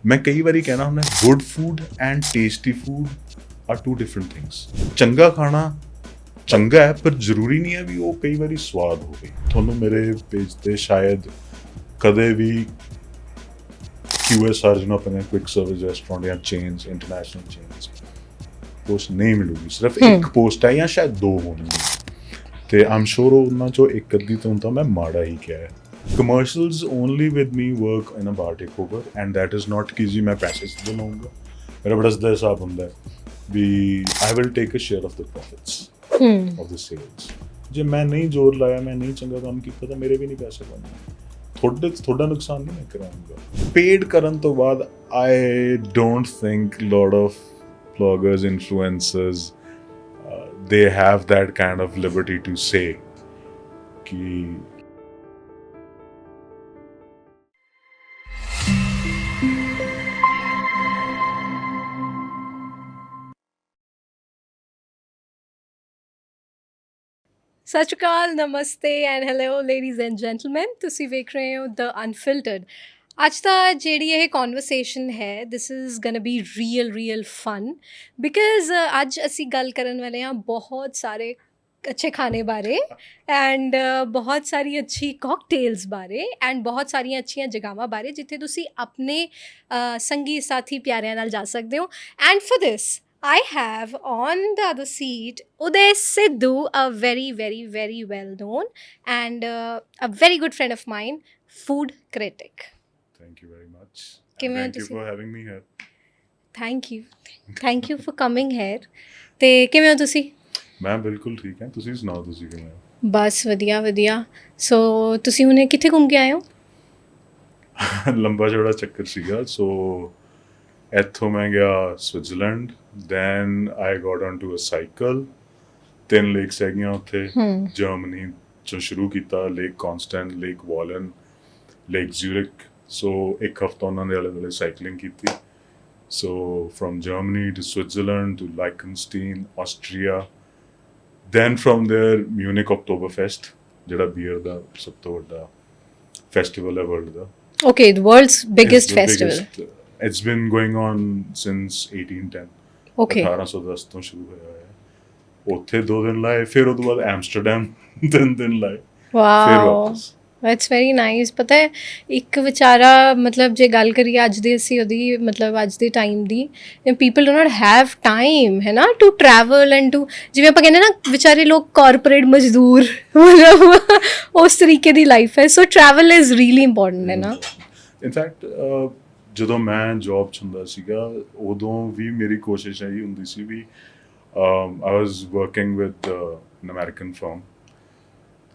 ਮੈਂ ਕਈ ਵਾਰੀ ਕਹਿਣਾ ਹੁੰਦਾ good food and tasty food are two different things. ਚੰਗਾ ਖਾਣਾ ਚੰਗਾ ਹੈ, ਪਰ ਜ਼ਰੂਰੀ ਨਹੀਂ ਹੈ ਵੀ ਉਹ ਕਈ ਵਾਰੀ ਸਵਾਦ ਹੋਵੇ। ਤੁਹਾਨੂੰ ਮੇਰੇ ਪੇਜ ਤੇ ਸ਼ਾਇਦ ਕਦੇ ਵੀ QSR ਜਿਹਨੂੰ ਆਪਣੇ ਕੁਇਕ ਸਰਵਿਸ ਰੈਸਟੋਰੈਂਟ ਜਾਂ ਚੇਨਸ, ਇੰਟਰਨੈਸ਼ਨਲ ਚੇਨਸ ਪੋਸਟ ਨਹੀਂ ਮਿਲੂਗੀ। ਸਿਰਫ ਇੱਕ ਪੋਸਟ ਹੈ ਜਾਂ ਸ਼ਾਇਦ ਦੋ ਹੋਣਗੀਆਂ, ਤੇ ਆਮ ਸ਼ੋਰ ਉਹਨਾਂ ਚੋਂ ਇੱਕ ਅੱਧੀ ਤੋਂ ਤਾਂ ਮੈਂ ਮਾੜਾ ਹੀ ਕਿਹਾ ਹੈ। Commercials only with me work in a bar takeover, and that is not ਕਿ ਜੀ ਮੈਂ ਪੈਸੇ ਸਿੱਧੇ ਲਵਾਂਗਾ। ਮੇਰਾ ਬੜਾ ਸਿੱਧਾ ਹਿਸਾਬ ਹੁੰਦਾ ਹੈ ਵੀ I will take a share of the profits of the sales। ਜੇ ਮੈਂ ਨਹੀਂ ਜ਼ੋਰ ਲਾਇਆ, ਮੈਂ ਨਹੀਂ ਚੰਗਾ ਕੰਮ ਕੀਤਾ ਤਾਂ ਮੇਰੇ ਵੀ ਨਹੀਂ ਪੈਸੇ ਬਣਨੇ। ਤੁਹਾਡਾ ਨੁਕਸਾਨ ਨਹੀਂ ਮੈਂ ਕਰਾਂਗਾ। ਪੇਡ ਕਰਨ ਤੋਂ ਬਾਅਦ I don't think lot of bloggers, influencers they have that kind of liberty to say ਕਿ ਸਤਿ ਸ਼੍ਰੀ ਅਕਾਲ, ਨਮਸਤੇ and hello ladies and gentleman. ਤੁਸੀਂ ਵੇਖ ਰਹੇ ਹੋ ਦ ਅਨਫਿਲਟਰਡ। ਅੱਜ ਦਾ ਜਿਹੜੀ ਇਹ ਕਨਵਰਸੇਸ਼ਨ ਹੈ, this is gun B real fun, because ਅੱਜ ਅਸੀਂ ਗੱਲ ਕਰਨ ਵਾਲੇ ਹਾਂ ਬਹੁਤ ਸਾਰੇ ਅੱਛੇ ਖਾਣੇ ਬਾਰੇ ਐਂਡ ਬਹੁਤ ਸਾਰੀ ਅੱਛੀ ਕਾਕਟੇਲਸ ਬਾਰੇ ਐਂਡ ਬਹੁਤ ਸਾਰੀਆਂ ਅੱਛੀਆਂ ਜਗ੍ਹਾਵਾਂ ਬਾਰੇ ਜਿੱਥੇ ਤੁਸੀਂ ਆਪਣੇ ਸੰਗੀ ਸਾਥੀ ਪਿਆਰਿਆਂ ਨਾਲ ਜਾ ਸਕਦੇ ਹੋ। And for this I have on the other seat Udhay Sidhu, a very well known and a very good friend of mine, food critic. Thank you very much. Thank you for having me here. Thank you for coming here. ਤੇ ਕਿਵੇਂ ਹੋ ਤੁਸੀਂ? ਮੈਂ ਬਿਲਕੁਲ ਠੀਕ ਹਾਂ, ਤੁਸੀਂ ਸੁਣਾਓ, ਤੁਸੀਂ ਕਿਵੇਂ ਹੋ? ਬਸ ਵਧੀਆ। ਸੋ ਤੁਸੀਂ ਹੁਣੇ ਕਿੱਥੇ ਘੁੰਮ ਕੇ ਆਏ ਹੋ? ਲੰਬਾ ਚੌੜਾ ਚੱਕਰ ਸੀਗਾ। ਸੋ ਇੱਥੋਂ ਮੈਂ ਗਿਆ Switzerland, then I got on to a cycle. 3 lakes ਹੈਗੀਆਂ ਉੱਥੇ। ਜਰਮਨੀ ਚੋਂ ਸ਼ੁਰੂ ਕੀਤਾ, Lake Constance, Lake Walen, Lake Zurich. So ਇੱਕ ਹਫ਼ਤਾ ਉਹਨਾਂ ਦੇ ਆਲੇ ਦੁਆਲੇ ਸਾਈਕਲਿੰਗ ਕੀਤੀ। So from Germany to Switzerland to Liechtenstein, Austria, then from there Munich Oktoberfest, ਜਿਹੜਾ ਬੀਅਰ ਦਾ ਸਭ ਤੋਂ ਵੱਡਾ ਫੈਸਟੀਵਲ ਹੈ ਵਰਲਡ ਦਾ। Okay, the world's biggest festival. It's been going on since 1810. Okay. 1810 ਤੋਂ ਸ਼ੁਰੂ ਹੋਇਆ ਹੈ। ਉੱਥੇ 2 ਦਿਨ ਲਾਏ, ਫਿਰ ਉਹ ਤੋਂ ਬਾਅਦ ਐਮਸਟਰਡਮ 3 ਦਿਨ ਲਾਏ, ਫਿਰ ਵਾਪਸ। That's very nice. ਪਤਾ ਹੈ, ਇੱਕ ਵਿਚਾਰਾ ਮਤਲਬ ਜੇ ਗੱਲ ਕਰੀਏ ਅੱਜ ਦੇ ਅਸੀਂ ਉਹਦੀ ਮਤਲਬ ਅੱਜ ਦੇ time the, people do not have time ਹੈ ਨਾ ਟੂ ਟਰੈਵਲ ਐਂਡ ਟੂ, ਜਿਵੇਂ ਆਪਾਂ ਕਹਿੰਦੇ ਨਾ ਵਿਚਾਰੇ ਲੋਕ ਕਾਰਪੋਰੇਟ ਮਜ਼ਦੂਰ, ਮਤਲਬ ਉਸ ਤਰੀਕੇ ਦੀ ਲਾਈਫ ਹੈ। ਸੋ ਟਰੈਵਲ ਇਜ਼ ਰੀਅਲੀ ਇੰਪੋਰਟੈਂਟ ਹੈ ਨਾ। ਇਨਫੈਕਟ ਜਦੋਂ ਮੈਂ ਜੌਬ 'ਚ ਹੁੰਦਾ ਸੀਗਾ, ਉਦੋਂ ਵੀ ਮੇਰੀ ਕੋਸ਼ਿਸ਼ ਇਹੀ ਹੁੰਦੀ ਸੀ ਵੀ I was working with an American firm,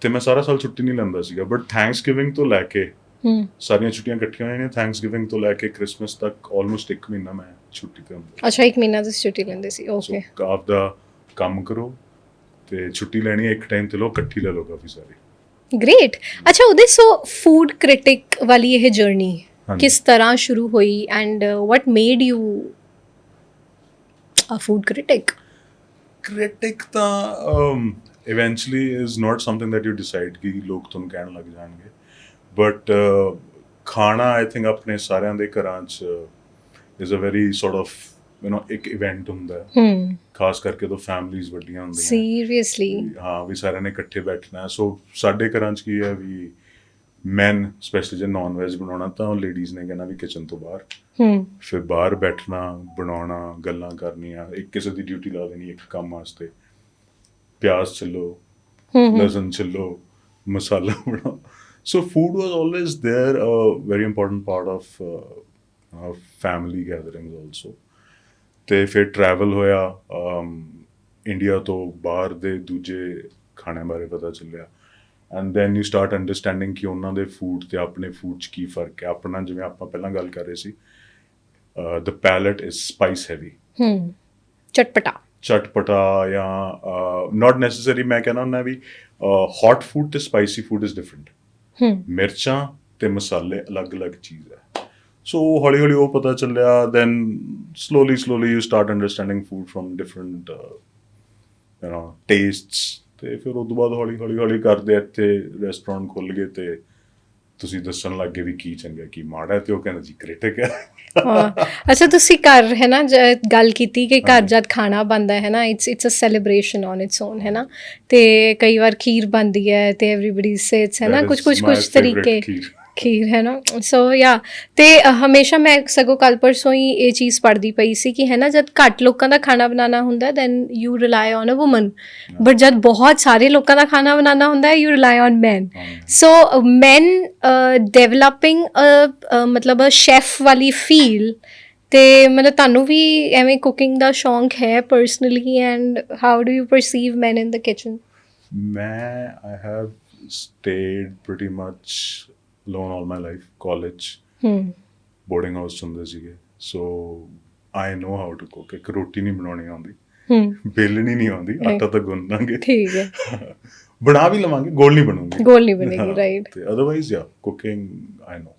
ਤੇ ਮੈਂ ਸਾਰਾ ਸਾਲ ਛੁੱਟੀ ਨਹੀਂ ਲੈਂਦਾ ਸੀਗਾ। ਬਟ ਥੈਂਕਸਗਿਵਿੰਗ ਤੋਂ ਲੈ ਕੇ ਸਾਰੀਆਂ ਛੁੱਟੀਆਂ ਇਕੱਠੀਆਂ ਹੋਈਆਂ ਨੇ, ਥੈਂਕਸਗਿਵਿੰਗ ਤੋਂ ਲੈ ਕੇ ਕ੍ਰਿਸਮਸ ਤੱਕ ਆਲਮੋਸਟ 1 ਮਹੀਨਾ ਮੈਂ ਛੁੱਟੀ 'ਤੇ ਹੁੰਦਾ। ਅੱਛਾ, 1 ਮਹੀਨਾ ਤੁਸੀਂ ਛੁੱਟੀ ਲੈਂਦੇ ਸੀ? ਓਕੇ। ਆਪਦਾ ਕੰਮ ਕਰੋ ਤੇ ਛੁੱਟੀ ਲੈਣੀ ਹੈ ਇੱਕ ਟਾਈਮ ਤੇ ਲਓ, ਇਕੱਠੀ ਲੈ ਲਓ ਕਾਫੀ ਸਾਰੀ। ਗ੍ਰੇਟ। ਅੱਛਾ ਉਹਦੇ, ਸੋ ਫੂਡ ਕ੍ਰਿਟਿਕ ਵਾਲੀ ਇਹ ਜਰਨੀ ਕਿਸ ਤਰ੍ਹਾਂ ਸ਼ੁਰੂ ਹੋਈ and what made you a food critic? Critic ਤਾਂ eventually is not something that you decide ਕਿ ਲੋਕ ਤੁਹਾਨੂੰ ਕਹਿਣ ਲੱਗ ਜਾਣਗੇ, ਬਟ ਖਾਣਾ I think ਆਪਣੇ ਸਾਰਿਆਂ ਦੇ ਘਰਾਂ 'ਚ is a very sort of ਇੱਕ ਇਵੈਂਟ ਹੁੰਦਾ ਹੈ, ਖਾਸ ਕਰਕੇ ਜਦੋਂ ਫੈਮਲੀਜ਼ ਵੱਡੀਆਂ ਹੁੰਦੀਆਂ। ਸੀਰੀਅਸਲੀ? ਹਾਂ, ਵੀ ਸਾਰਿਆਂ ਨੇ ਇਕੱਠੇ ਬੈਠਣਾ। ਸੋ ਸਾਡੇ ਘਰਾਂ 'ਚ ਕੀ ਹੈ ਵੀ ਮੈਨ ਸਪੈਸ਼ਲੀ ਜੇ ਨੌਨ ਵੈਜ ਬਣਾਉਣਾ ਤਾਂ ਲੇਡੀਜ਼ ਨੇ ਕਹਿਣਾ ਵੀ ਕਿਚਨ ਤੋਂ ਬਾਹਰ, ਫਿਰ ਬਾਹਰ ਬੈਠਣਾ, ਬਣਾਉਣਾ, ਗੱਲਾਂ ਕਰਨੀਆਂ, ਇੱਕ ਕਿਸੇ ਦੀ ਡਿਊਟੀ ਲਾ ਦੇਣੀ ਇੱਕ ਕੰਮ ਵਾਸਤੇ, ਪਿਆਜ਼ ਛਿੱਲੋ, ਲਸਣ ਛਿੱਲੋ, ਮਸਾਲਾ ਬਣਾਓ। So food was always there, a very important part of family gatherings also. ਅਤੇ ਫਿਰ ਟਰੈਵਲ ਹੋਇਆ, ਇੰਡੀਆ ਤੋਂ ਬਾਹਰ ਦੇ ਦੂਜੇ ਖਾਣਿਆਂ ਬਾਰੇ ਪਤਾ ਚੱਲਿਆ, and then you start understanding ਕਿ ਉਹਨਾਂ ਦੇ ਫੂਡ ਅਤੇ ਆਪਣੇ ਫੂਡ 'ਚ ਕੀ ਫਰਕ ਹੈ। ਆਪਣਾ ਜਿਵੇਂ ਆਪਾਂ ਪਹਿਲਾਂ ਗੱਲ ਕਰ ਰਹੇ ਸੀ, ਦ ਪੈਲਟ ਇਜ਼ ਸਪਾਈਸ ਹੈਵੀ, ਚਟਪਟਾ ਜਾਂ ਨਾਟ ਨੈਸੈਸਰੀ। ਮੈਂ ਕਹਿੰਦਾ ਹੁੰਦਾ ਵੀ ਹੌਟ ਫੂਡ ਅਤੇ ਸਪਾਈਸੀ ਫੂਡ ਇਜ਼ ਡਿਫਰੈਂਟ। ਮਿਰਚਾਂ ਅਤੇ ਮਸਾਲੇ ਅਲੱਗ ਚੀਜ਼ ਹੈ। ਸੋ ਹੌਲੀ ਹੌਲੀ ਉਹ ਪਤਾ ਚੱਲਿਆ, then slowly you start understanding food from different tastes, ਅਤੇ ਫਿਰ ਉਹ ਤੋਂ ਬਾਅਦ ਹੌਲੀ ਕਰਦੇ ਇੱਥੇ ਰੈਸਟੋਰੈਂਟ ਖੁੱਲ੍ਹ ਗਏ ਅਤੇ ਤੁਸੀਂ ਦੱਸਣ ਲੱਗੇ ਵੀ ਕੀ ਚੰਗਾ ਕੀ ਮਾੜਾ ਹੈ, ਤੇ ਉਹ ਕਹਿੰਦਾ ਜੀ ਕ੍ਰਿਟਿਕ ਹੈ। ਹਾਂ ਅੱਛਾ ਤੁਸੀਂ ਘਰ ਹੈ ਨਾ ਗੱਲ ਕੀਤੀ ਕਿ ਘਰ ਜਦ ਖਾਣਾ ਬਣਦਾ ਹੈ ਨਾ it's a celebration on its own ਹੈ ਨਾ, ਤੇ ਕਈ ਵਾਰ ਖੀਰ ਬਣਦੀ ਹੈ ਤੇ ਐਵਰੀਬਡੀ ਸਿਟਸ ਹੈ ਨਾ That is ਕੁਛ my favorite ਤਰੀਕੇ ਖੀਰ। ਖੀਰ ਹੈ ਨਾ। ਸੋ ਯਾ ਤੇ ਹਮੇਸ਼ਾ ਮੈਂ ਸਗੋਂ ਕੱਲ੍ਹ ਪਰਸੋਂ ਹੀ ਇਹ ਚੀਜ਼ ਪੜ੍ਹਦੀ ਪਈ ਸੀ ਕਿ ਹੈ ਨਾ ਜਦ ਘੱਟ ਲੋਕਾਂ ਦਾ ਖਾਣਾ ਬਣਾਉਣਾ ਹੁੰਦਾ then you rely on a woman, but ਜਦ ਬਹੁਤ ਸਾਰੇ ਲੋਕਾਂ ਦਾ ਖਾਣਾ ਬਣਾਉਣਾ ਹੁੰਦਾ you rely on man. So man developing ਮਤਲਬ ਸ਼ੈਫ ਵਾਲੀ ਫੀਲ, ਤੇ ਮਤਲਬ ਤੁਹਾਨੂੰ ਵੀ ਐਵੇਂ ਕੁਕਿੰਗ ਦਾ ਸ਼ੌਂਕ ਹੈ personally, and how do you perceive man in the kitchen? ਮੈਂ I have stayed pretty much alone all my life, college, boarding house 'ਚ ਹੁੰਦੇ ਸੀਗੇ, so I know how to cook। ਇੱਕ ਰੋਟੀ ਨਹੀਂ ਬਣਾਉਣੀ ਆਉਂਦੀ, ਬੇਲਣੀ ਨਹੀਂ ਆਉਂਦੀ, ਆਟਾ ਤਾਂ ਗੁੰਨ ਲਾਂਗੇ, ਠੀਕ ਹੈ, ਬਣਾ ਵੀ ਲਵਾਂਗੇ, ਗੋਲ ਨਹੀਂ ਬਣੂਗੀ, ਗੋਲ ਨਹੀਂ ਬਣੇਗੀ, ਰਾਈਟ। ਤੇ ਅਦਰਵਾਈਜ਼ ਯਾ ਕੁਕਿੰਗ I know,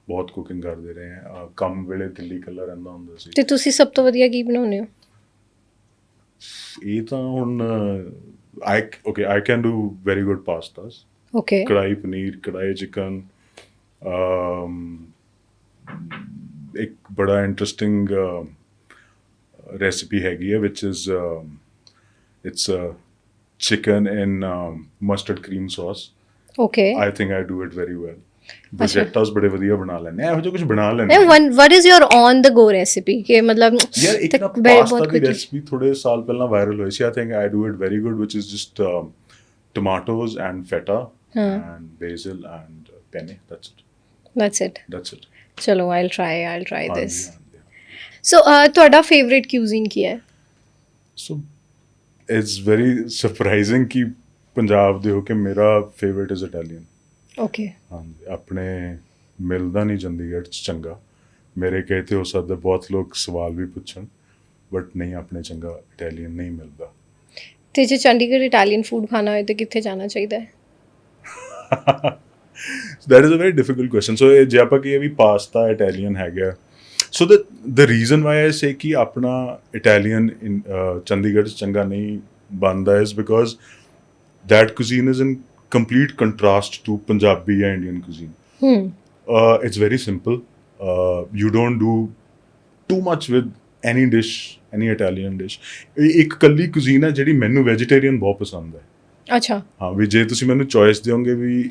ਬਹੁਤ ਕੁਕਿੰਗ ਕਰਦੇ ਰਹੇ ਹਾਂ। ਕੰਮ ਵੇਲੇ ਦਿੱਲੀ ਇਕੱਲਾ ਰਹਿੰਦਾ ਹੁੰਦਾ ਸੀ। ਤੇ ਤੁਸੀਂ ਸਭ ਤੋਂ ਵਧੀਆ ਕੀ ਬਣਾਉਂਦੇ ਹੋ? ਇਹ ਤਾਂ ਹੁਣ I can do very good pastas, okay, kadai paneer, ਕੜਾਈ ਚਿਕਨ। ਇੱਕ ਬੜਾ ਇੰਟਰਸਟਿੰਗ ਰੈਸਿਪੀ ਹੈਗੀ ਹੈ which is it's chicken in mustard cream sauce. Okay, I think I do it very well. ਬਰਜੈਟਾਸ ਬੜੇ ਵਧੀਆ ਬਣਾ ਲੈਂਦੇ ਆ, ਇਹੋ ਜਿਹਾ ਕੁਝ ਬਣਾ ਲੈਂਦੇ what is your on the go recipe ਕਿ ਮਤਲਬ ਯਾਰ ਇੱਕ ਨਾ ਪਾਸਤਾ ਦੀ ਰੈਸਿਪੀ ਥੋੜੇ ਸਾਲ ਪਹਿਲਾਂ ਵਾਇਰਲ ਹੋਈ ਸੀ। I think I do it very good, which is just tomatoes and feta and basil and penne. That's it. ਚਲੋ I'll try this. So ਤੁਹਾਡਾ ਫੇਵਰਿਟ cuisine ਕੀ ਹੈ? So it's very surprising ਕਿ ਪੰਜਾਬ ਦੇ ਹੋ ਕੇ ਮੇਰਾ ਫੇਵਰਿਟ ਇਜ਼ ਇਟਾਲੀਅਨ। ਓਕੇ, ਹਾਂਜੀ, ਆਪਣੇ ਮਿਲਦਾ ਨਹੀਂ ਚੰਡੀਗੜ੍ਹ 'ਚ ਚੰਗਾ। ਮੇਰੇ ਕਹੇ 'ਤੇ ਹੋ ਸਕਦਾ ਬਹੁਤ ਲੋਕ ਸਵਾਲ ਵੀ ਪੁੱਛਣ, ਬਟ ਨਹੀਂ, ਆਪਣੇ ਚੰਗਾ ਇਟਾਲੀਅਨ ਨਹੀਂ ਮਿਲਦਾ। ਤੇ ਜੇ ਚੰਡੀਗੜ੍ਹ ਇਟਾਲੀਅਨ ਫੂਡ ਖਾਣਾ ਹੋਏ ਤਾਂ ਕਿੱਥੇ ਜਾਣਾ ਚਾਹੀਦਾ ਹੈ? That is a very difficult question. So ਜੇ ਆਪਾਂ ਕਹੀਏ ਵੀ ਪਾਸਤਾ ਇਟਾਲੀਅਨ ਹੈਗਾ, ਸੋ the reason why I say ਕਿ ਆਪਣਾ ਇਟਾਲੀਅਨ ਚੰਡੀਗੜ੍ਹ 'ਚ ਚੰਗਾ ਨਹੀਂ ਬਣਦਾ is because that cuisine is in complete contrast to Punjabi and Indian cuisine. It's very simple. You don't do too much with any dish, any Italian dish. ਇੱਕ ਕੱਲੀ cuisine ਹੈ ਜਿਹੜੀ ਮੈਨੂੰ ਵੈਜੀਟੇਰੀਅਨ ਬਹੁਤ ਪਸੰਦ ਹੈ। ਅੱਛਾ, ਹਾਂ, ਵੀ ਜੇ ਤੁਸੀਂ ਮੈਨੂੰ ਚੋਇਸ ਦਿਓਗੇ ਵੀ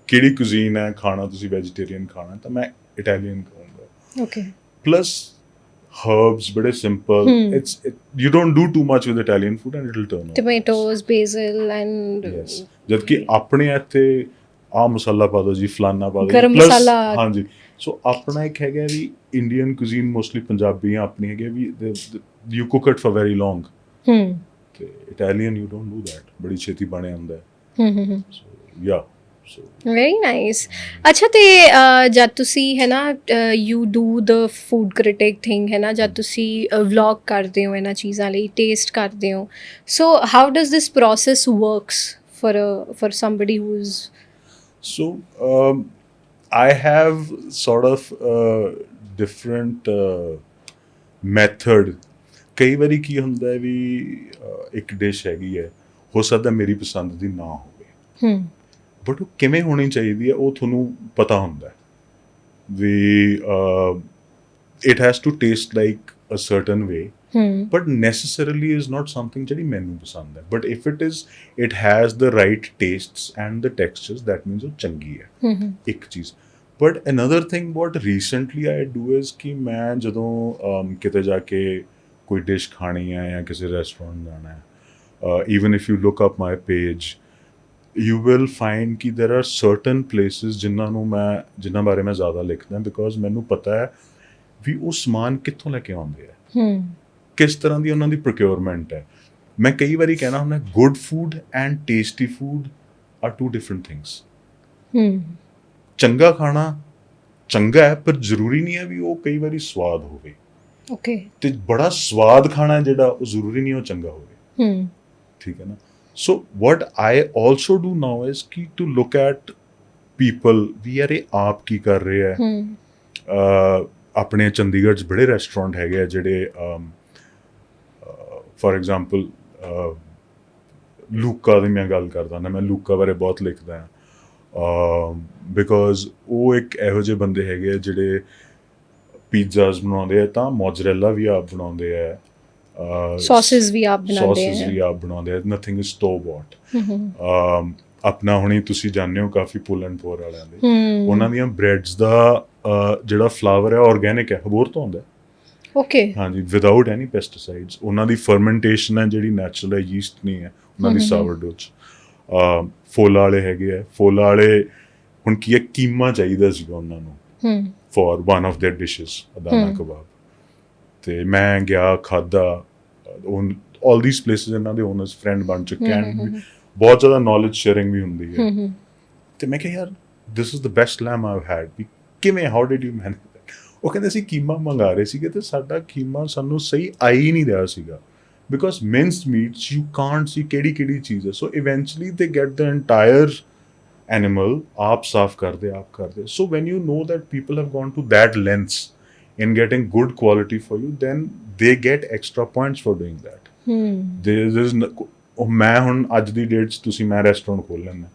ਕਿਹੜੀ cuisine ਹੈ ਖਾਣਾ, ਤੁਸੀਂ ਵੈਜੀਟੇਰੀਅਨ ਖਾਣਾ, ਤਾਂ ਮੈਂ ਇਟਾਲੀਅਨ ਕਹੂੰਗਾ। Okay, plus herbs, bade simple. You don't do too much with Italian food and it'll turn out. Tomatoes, basil and yes. ਜਦ ਕਿ ਆਪਣੇ ਇੱਥੇ ਆਹ ਮਸਾਲਾ ਪਾ ਦਿਓ ਜੀ, ਫਲਾਨਾ ਪਾ ਦਿਓ, ਗਰਮ ਮਸਾਲਾ। ਹਾਂਜੀ, ਸੋ ਆਪਣਾ ਇੱਕ ਹੈਗਾ ਵੀ ਇੰਡੀਅਨ ਕੁਜ਼ੀਨ ਮੋਸਟਲੀ ਪੰਜਾਬੀਆਂ ਆਪਣੀ ਹੈਗੇ ਵੀ you cook it for very long, ਤੇ Italian you don't do that, ਬੜੀ ਛੇਤੀ ਬਣ ਜਾਂਦਾ ਹੈ। ਸੋ ਯਾ ਵੈਰੀ ਨਾਈਸ। ਅੱਛਾ, ਤੇ ਜਦ ਤੁਸੀਂ ਹੈ ਨਾ you do the food critic thing ਹੈ ਨਾ, ਜਦ ਤੁਸੀਂ ਵਲੌਗ ਕਰਦੇ ਹੋ ਇਹਨਾਂ ਚੀਜ਼ਾਂ ਲਈ, ਟੇਸਟ ਕਰਦੇ ਹੋ, so how does this process works for somebody who's so I have sort of different method। ਕਈ ਵਾਰੀ ਕੀ ਹੁੰਦਾ ਵੀ ਇੱਕ ਡਿਸ਼ ਹੈਗੀ ਹੈ, ਹੋ ਸਕਦਾ ਮੇਰੀ ਪਸੰਦ ਦੀ ਨਾ ਹੋਵੇ, ਬਟ ਉਹ ਕਿਵੇਂ ਹੋਣੀ ਚਾਹੀਦੀ ਹੈ ਉਹ ਤੁਹਾਨੂੰ ਪਤਾ ਹੁੰਦਾ ਵੀ it has to taste like a certain way, but necessarily is not something ਜਿਹੜੀ ਮੈਨੂੰ ਪਸੰਦ ਹੈ, but if it has the right tastes and the textures, that means ਉਹ ਚੰਗੀ ਹੈ। ਇੱਕ ਚੀਜ਼। but another thing what recently I do is ਕਿ ਮੈਂ ਜਦੋਂ ਕਿਤੇ ਜਾ ਕੇ ਕੋਈ ਡਿਸ਼ ਖਾਣੀ ਹੈ ਜਾਂ ਕਿਸੇ ਰੈਸਟੋਰੈਂਟ ਜਾਣਾ ਹੈ, even if you look up my page, you will find ਕਿ there are certain places ਜਿਨ੍ਹਾਂ ਬਾਰੇ ਮੈਂ ਜ਼ਿਆਦਾ ਲਿਖਦਾ, ਬਿਕੋਜ਼ ਮੈਨੂੰ ਪਤਾ ਹੈ ਵੀ ਉਹ ਸਮਾਨ ਕਿੱਥੋਂ ਲੈ ਕੇ ਆਉਂਦੇ ਆ, ਕਿਸ ਤਰ੍ਹਾਂ ਦੀ ਉਹਨਾਂ ਦੀ ਪ੍ਰੋਕਿਉਰਮੈਂਟ ਹੈ। ਮੈਂ ਕਈ ਵਾਰੀ ਕਹਿਣਾ ਹੁੰਦਾ good food and tasty food are two different things. ਚੰਗਾ ਖਾਣਾ ਚੰਗਾ ਹੈ, ਪਰ ਜ਼ਰੂਰੀ ਨਹੀਂ ਹੈ ਵੀ ਉਹ ਕਈ ਵਾਰੀ ਸਵਾਦ ਹੋਵੇ। ਓਕੇ, ਤੇ ਬੜਾ ਸਵਾਦ ਖਾਣਾ ਜਿਹੜਾ ਉਹ ਜ਼ਰੂਰੀ ਨਹੀਂ ਉਹ ਚੰਗਾ ਹੋਵੇ। ਠੀਕ ਹੈ ਨਾ। ਸੋ what I also do now is ਕਿ to look at people ਵੀ ਯਾਰ ਇਹ ਆਪ ਕੀ ਕਰ ਰਹੇ ਹੈ। ਆਪਣੇ ਚੰਡੀਗੜ੍ਹ 'ਚ ਬੜੇ ਰੈਸਟੋਰੈਂਟ ਹੈਗੇ ਆ ਜਿਹੜੇ ਫੋਰ ਐਗਜ਼ਾਮਪਲ ਲੂਕਾ ਦੀ ਮੈਂ ਗੱਲ ਕਰਦਾ ਨਾ, ਮੈਂ ਲੂਕਾ ਬਾਰੇ ਬਹੁਤ ਲਿਖਦਾ ਹਾਂ। ਬਿਕੋਜ਼ ਉਹ ਇੱਕ ਇਹੋ ਜਿਹੇ ਬੰਦੇ ਹੈਗੇ ਆ ਜਿਹੜੇ ਪੀਜ਼ਾਜ਼ ਬਣਾਉਂਦੇ ਆ ਤਾਂ ਮੋਜ਼ਰੇਲਾ ਵੀ ਆਪ ਬਣਾਉਂਦੇ ਆ, ਸੌਸਸ ਵੀ ਆਪ ਬਣਾਉਂਦੇ ਸੌਸਸ ਆ। ਵੀ ਆਪ ਬਣਾਉਂਦੇ ਆ, ਨਥਿੰਗ ਇਜ਼ ਸਟੋਰ ਬੌਟ। ਆਪਣਾ ਹੁਣੀ ਤੁਸੀਂ ਜਾਣਦੇ ਹੋ ਕਾਫੀ ਪੁੱਲ ਐਂਡ ਪੋਰ ਵਾਲਿਆਂ ਦੇ, ਉਹਨਾਂ ਦੀਆਂ ਬ੍ਰੈਡਸ ਦਾ ਜਿਹੜਾ ਫਲਾਵਰ ਹੈ ਆਰਗੈਨਿਕ ਹੈ, ਹਬੋਰ ਤੋਂ ਆਉਂਦਾ। ਓਕੇ। ਹਾਂਜੀ, ਵਿਦਆਊਟ ਐਨੀ ਪੈਸਟੀਸਾਈਡਸ। ਉਹਨਾਂ ਦੀ ਫਰਮੈਂਟੇਸ਼ਨ ਹੈ ਜਿਹੜੀ ਨੈਚੁਰਲ ਹੈ, ਯੀਸਟ ਨਹੀਂ ਹੈ ਉਹਨਾਂ ਦੀ ਸਾਵਰਡੋ 'ਚ। ਫੋਲਾ ਵਾਲੇ ਹੈਗੇ ਆ, ਫੋਲਾ ਵਾਲੇ ਹੁਣ ਕੀ ਹੈ, ਕੀਮਾ ਚਾਹੀਦਾ ਸੀਗਾ ਉਹਨਾਂ ਨੂੰ for one of their dishes, Adana kebab. ਤੇ ਮੈਂ ਗਿਆ, ਖਾਧਾ। ਆਲ ਥੀਸ ਪਲੇਸਿਸ ਇਹਨਾਂ ਦੇ ਓਨਰਸ ਫਰੈਂਡ ਬਣ ਚੁੱਕੇ ਹਨ, ਬਹੁਤ ਜ਼ਿਆਦਾ ਨੌਲੇਜ ਸ਼ੇਅਰਿੰਗ ਵੀ ਹੁੰਦੀ ਹੈ। ਤੇ ਮੈਂ ਕਿਹਾ ਯਾਰ this is the best lamb I've had. ਵੀ ਕਿਵੇਂ, how did you manage that? ਉਹ ਕਹਿੰਦੇ ਅਸੀਂ ਕੀਮਾ ਮੰਗਾ ਰਹੇ ਸੀਗੇ ਤੇ ਸਾਡਾ ਕੀਮਾ ਸਾਨੂੰ ਸਹੀ ਆ ਹੀ ਨਹੀਂ ਰਿਹਾ ਸੀਗਾ, ਬਿਕੋਜ਼ ਮਿੰਸਡ ਮੀਟਸ ਯੂ ਕਾਂਟ ਸੀ ਕਿਹੜੀ ਚੀਜ਼ ਹੈ। ਸੋ ਇਵੈਂਚੁਅਲੀ ਦੇ ਗੈਟ ਦ ਐਂਟਾਇਰ ਐਨੀਮਲ, ਆਪ ਸਾਫ਼ ਕਰਦੇ, ਆਪ ਕਰਦੇ। So when you know that people have gone to that lengths in getting good quality for you, then they get extra points for doing that. There is ਮੈਂ ਹੁਣ ਅੱਜ ਦੀ date 'ਚ ਤੁਸੀਂ, ਮੈਂ ਰੈਸਟੋਰੈਂਟ ਖੋਲ੍ਹ ਲੈਂਦਾ,